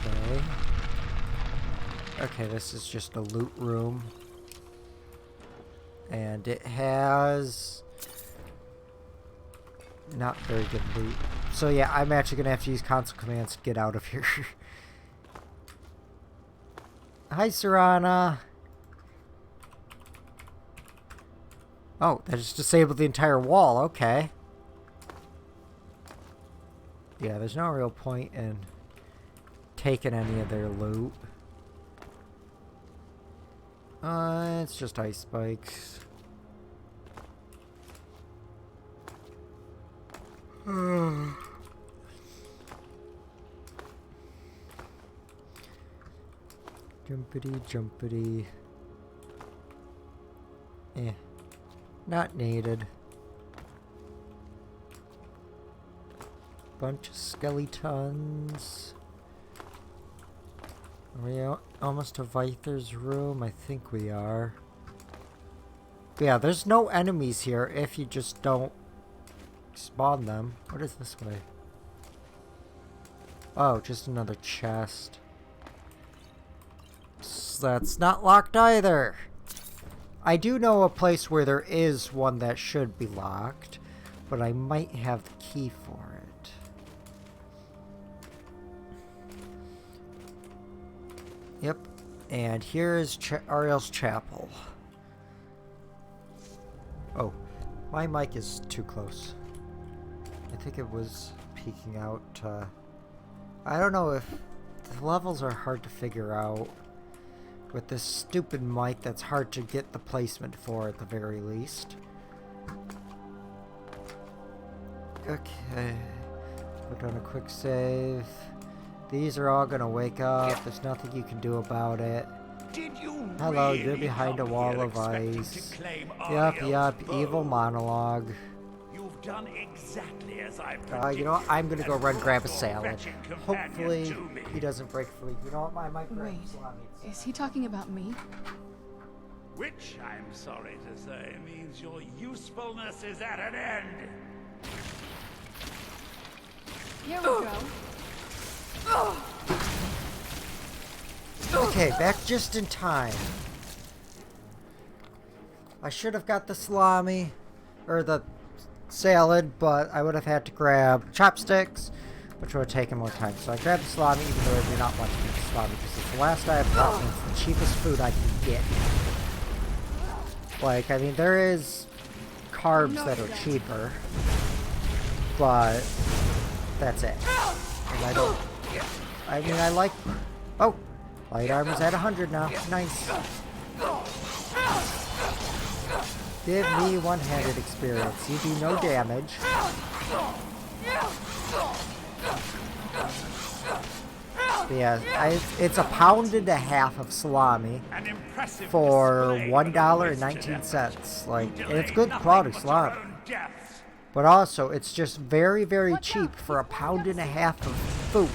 Okay. Okay, this is just a loot room. And it has not very good loot. So yeah, I'm actually going to have to use console commands to get out of here. Hi, Serana. Oh, that just disabled the entire wall. Okay. Yeah, there's no real point in taking any of their loot. It's just ice spikes. Jumpity, jumpity. Eh. Not needed. Bunch of skeletons. Are we almost to Vyther's room? I think we are. But yeah, there's no enemies here if you just don't spawn them. What is this way? Oh, just another chest. So that's not locked either. I do know a place where there is one that should be locked, but I might have the key for it. Yep, and here is Ariel's chapel. Oh, my mic is too close. I think it was peeking out. I don't know if the levels are hard to figure out with this stupid mic that's hard to get the placement for at the very least. Okay, put on a quick save. These are all gonna wake up. There's nothing you can do about it. Hello, you're behind a wall of ice. Yup, evil monologue. You've done exactly as I predicted. You know what? I'm gonna go run grab a salad. Hopefully he doesn't break free. You know what? My mic breaks. Wait, is he talking about me? Which, I'm sorry to say, means your usefulness is at an end. Here we go. Okay, back just in time. I should have got the salami, or the salad, but I would have had to grab chopsticks, which would have taken more time. So I grabbed the salami, even though I do not want to eat the salami, because it's the last I have left, and it's the cheapest food I can get. Like, I mean, there is carbs that are cheaper, but that's it. And I don't... I mean, I like... Oh! Light armor's at 100 now. Nice. Give me one-handed experience. You do no damage. But yeah, it's a pound and a half of salami for $1.19. Like, and it's good quality salami. But also, it's just very, very cheap for a pound and a half of food.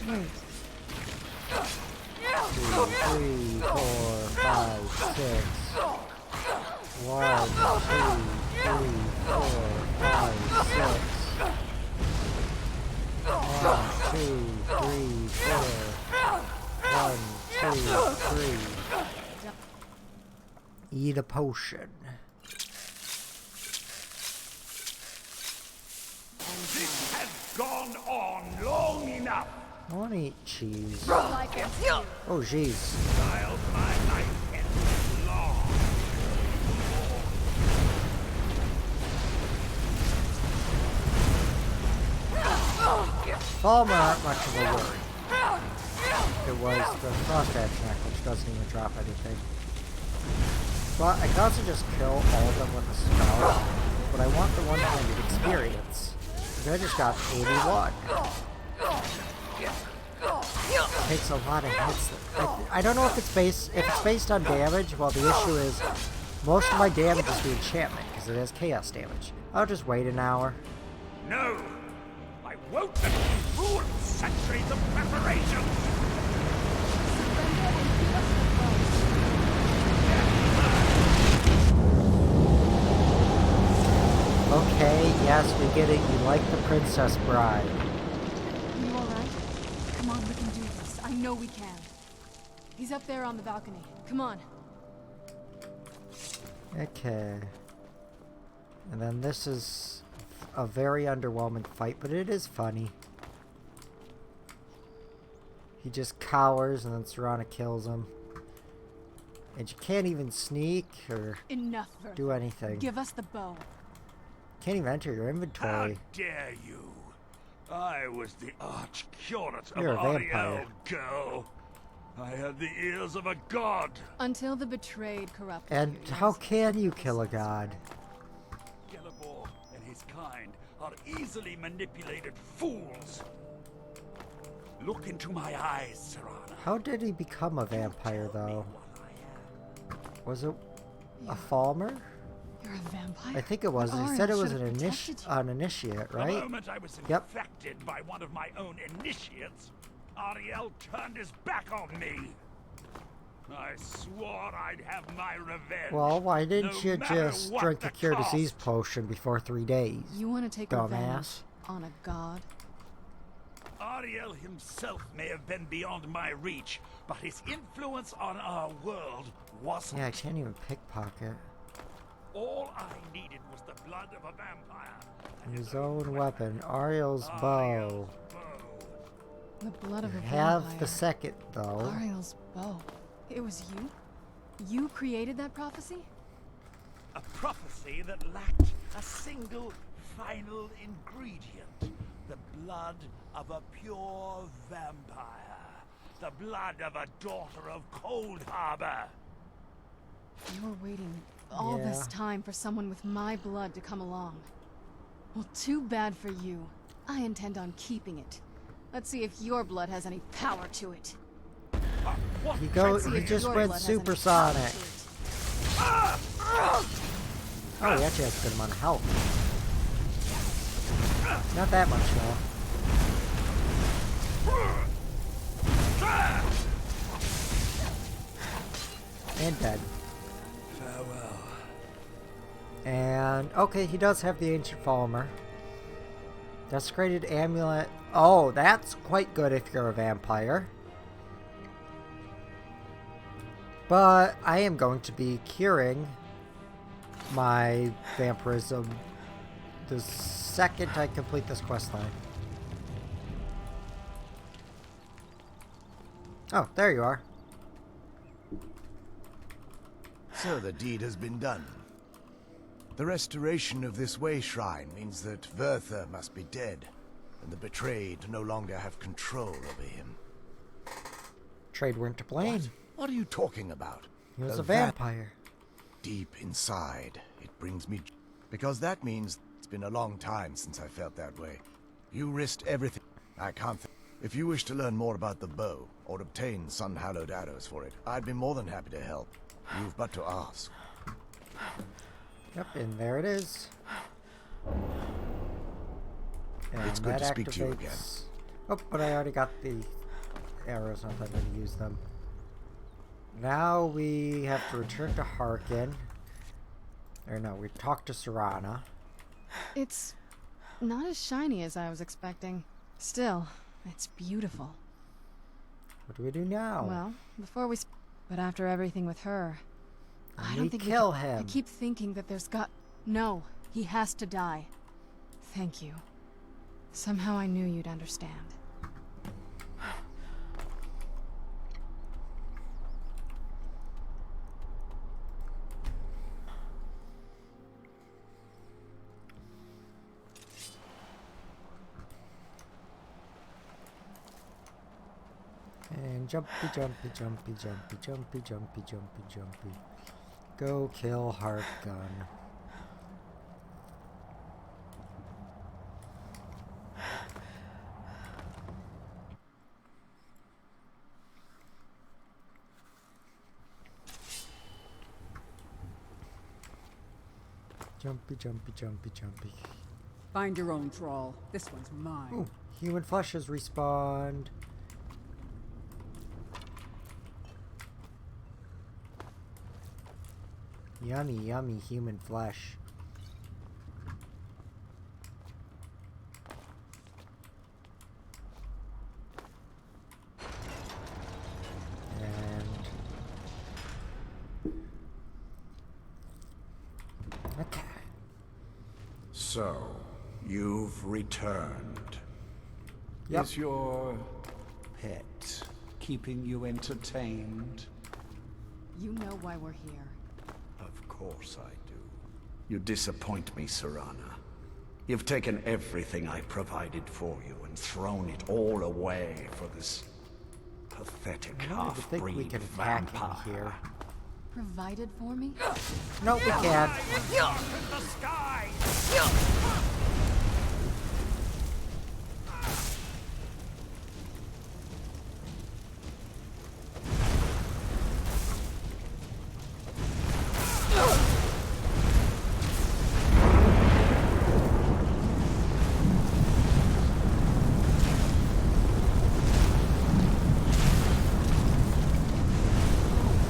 Wait. 2, 3, 4, 5, 6. 1, 2, 3, 4, 5, 6. 1, 2, 3, 4. 1, 2, 3. Eat a potion. This has gone on long enough. I want to eat cheese. Oh, jeez. Falmer aren't much of a worry. It was the frost action act, which doesn't even drop anything. But I can also just kill all of them with a spell. But I want the 100 experience. Because I just got 81. takes a lot of hits. I don't know if it's based on damage. Well, the issue is most of my damage is the enchantment because it has chaos damage. I'll just wait an hour. No! I won't let you ruin centuries of preparation! Okay, yes, we get it. You like the Princess Bride. Are you alright? Come on, we can do this. I know we can. He's up there on the balcony. Come on. Okay. And then this is a very underwhelming fight, but it is funny. He just cowers and then Serana kills him. And you can't even sneak or Enough, do anything. Give us the bow. Can't even enter your inventory. How dare you! I was the arch curate of You're a Ariel, vampire. girl. I had the ears of a god. Until the betrayed corrupted And you, how can you kill a god? Gelibor and his kind are easily manipulated fools. Look into my eyes, Serana. How did he become a vampire, though? Was it a Falmer? You're a vampire? I think it was. He Ariel said it was should an, have protected you. an initiate, right? The moment I was infected by one of my own initiates, Ariel turned his back on me. I swore I'd have my revenge. Well, why didn't no you matter just what drink the a cure cost. disease potion before 3 days? You want to take Dumbass. revenge on a god? Ariel himself may have been beyond my reach, but his influence on our world wasn't. Yeah, I can't even pickpocket. All I needed was the blood of a vampire. And His own weapon, Ariel's bow. The blood of a Have vampire. the second, though. Ariel's bow. It was you? You created that prophecy? A prophecy that lacked a single final ingredient. The blood of a pure vampire. The blood of a daughter of Cold Harbor. You were waiting all this Yeah. time for someone with my blood to come along. Well, too bad for you. I intend on keeping it. Let's see if your blood has any power to it. He Let's see he if just your went blood has any power supersonic. to it. Oh, he actually has a good amount of health. Not that much, though. And dead. Farewell. And, okay, he does have the Ancient Falmer. Desecrated Amulet. Oh, that's quite good if you're a vampire. But I am going to be curing my vampirism the second I complete this questline. Oh, there you are. So the deed has been done. The restoration of this way shrine means that Verther must be dead, and the betrayed no longer have control over him. Trade weren't to blame. What are you talking about? He was The a vampire. Deep inside, it brings me... Because that means it's been a long time since I felt that way. You risked everything. I can't If you wish to learn more about the bow, or obtain sun-hallowed arrows for it, I'd be more than happy to help. You've but to ask. Yep, and there it is. And It's good that to speak to you again. activates- Oh, but I already got the arrows, not that I'm going to use them. Now we have to return to Harkin. Or no, we talk to Serana. It's not as shiny as I was expecting. Still, it's beautiful. What do we do now? Well, before we... But after everything with her... I We don't think kill we can... him. I keep thinking that there's got... No, he has to die. Thank you. Somehow I knew you'd understand. And jumpy, jumpy, jumpy, jumpy, jumpy, jumpy, jumpy, jumpy. Go kill Heartgun. Jumpy, jumpy, jumpy, jumpy. Find your own troll. This one's mine. Ooh, human flesh has respawned. Yummy, yummy human flesh. Okay. So, you've returned. Yep. Is your pet keeping you entertained? You know why we're here. Of course I do. You disappoint me, Serana. You've taken everything I provided for you and thrown it all away for this pathetic I don't even think we half-breed can hack vampire. in here. Provided for me? No, we can't. The sky!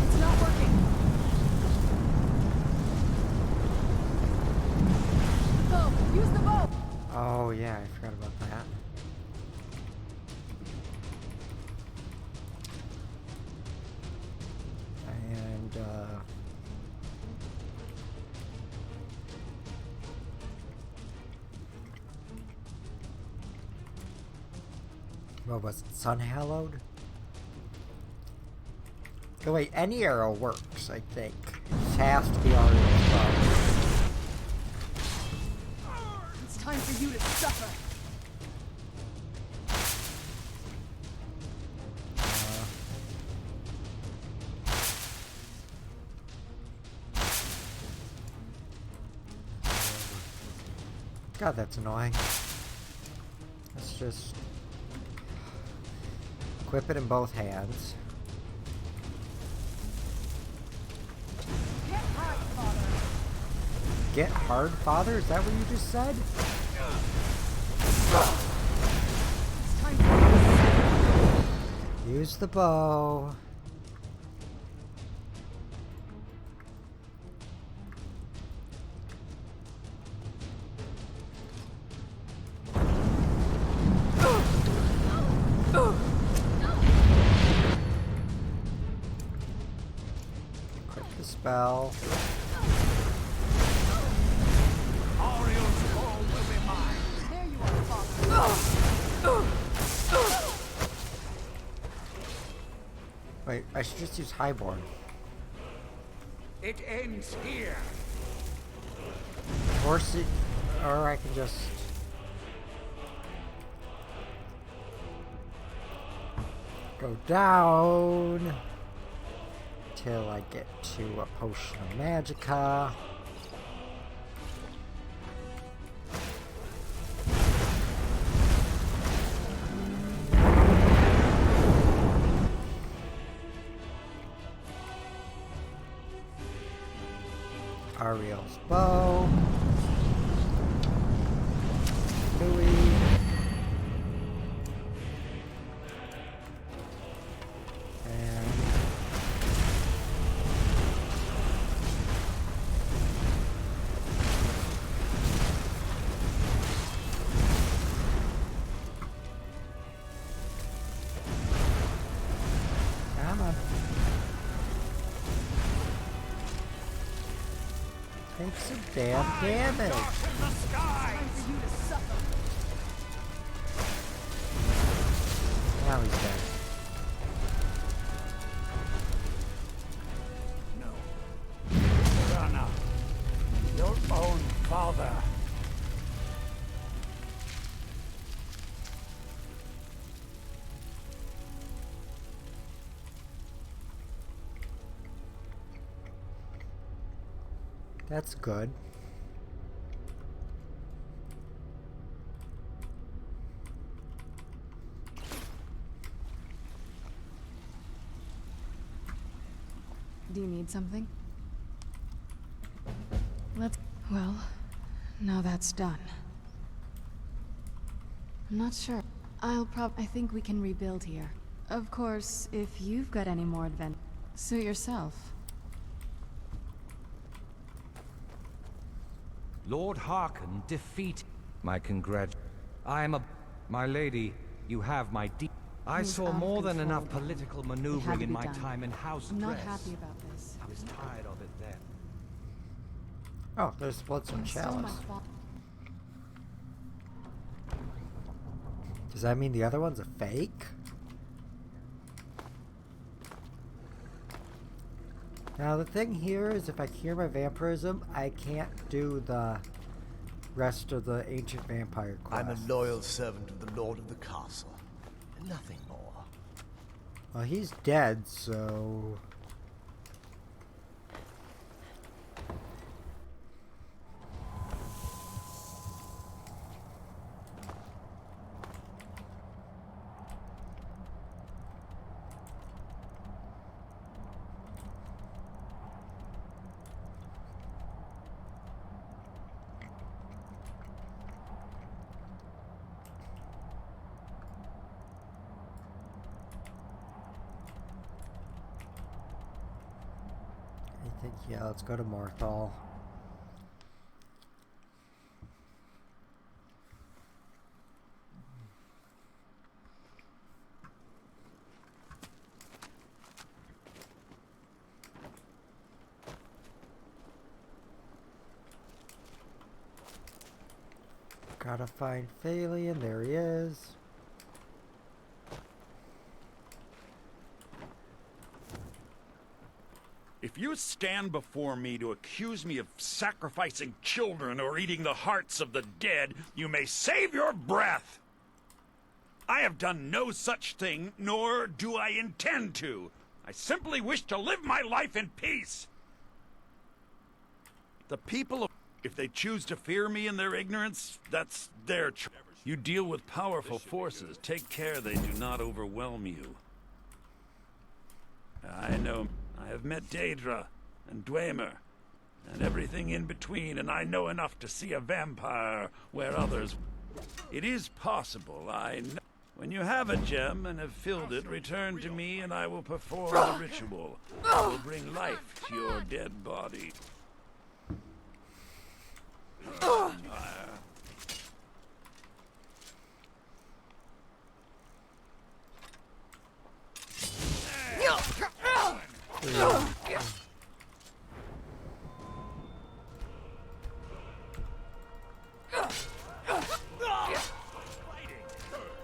It's not working. Bow! Use the bow! Oh yeah, I forgot about that. And what was it? Sun Hallowed? Oh wait, any arrow works, I think. It has to be already exposed. It's time for you to suffer. God, that's annoying. Let's just equip it in both hands. Get hard, father. Get hard, father? Is that what you just said? It's time for you to suffer. Use the bow. Equip the spell. Ariel's call will be mine. There you are, father. Wait, I should just use Highborn. It ends here. Or I can just... go down till I get to a potion of magicka. Ariel's bow. Louis. And come on. Take some damn damage. In the sky! Time for you to suffer. Now he's dead. No. Rana, your own father. That's good. Do you need something? Let's... Well, now that's done. I'm not sure. I think we can rebuild here. Of course, if you've got any more suit yourself. Lord Harkon defeat. My my lady, you have my deep. I saw more than enough political maneuvering in my time in House I'm not Dress. happy about this. I was tired of it then. Oh, there's Bloods and Chalice. Does that mean the other one's a fake? Now the thing here is if I cure my vampirism, I can't do the rest of the ancient vampire quest. I'm a loyal servant of the Lord of the Castle. Nothing more. Well, he's dead, so... I think, yeah, let's go to Morthal. Gotta find Phalion, there he is. If you stand before me to accuse me of sacrificing children or eating the hearts of the dead, you may save your breath. I have done no such thing, nor do I intend to. I simply wish to live my life in peace. The people of... If they choose to fear me in their ignorance, that's their choice. You deal with powerful forces. Take care they do not overwhelm you. I know... I have met Daedra and Dwemer and everything in between, and I know enough to see a vampire where others... It is possible, I know. When you have a gem and have filled it, return to me and I will perform the ritual. I will bring life to your dead body.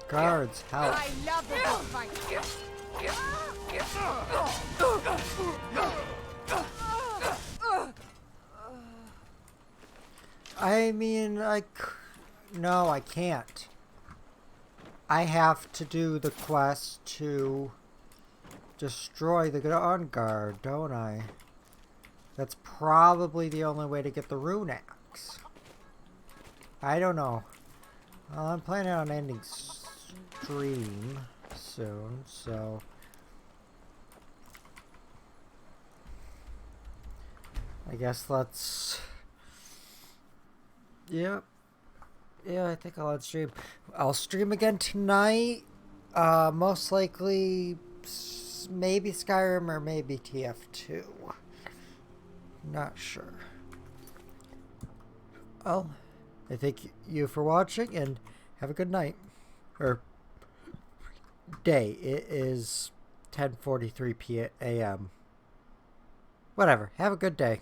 Guards, help. I love the fight. I mean, no, I can't. I have to do the quest to destroy the Dawnguard, don't I? That's probably the only way to get the rune axe. I don't know. Well, I'm planning on ending stream soon, so... I guess let's... Yep. Yeah, I think I'll end stream. I'll stream again tonight. Most likely, maybe Skyrim or maybe TF2. Not sure. Well, I thank you for watching and have a good night. Or day. It is 10:43 p.m. Whatever. Have a good day.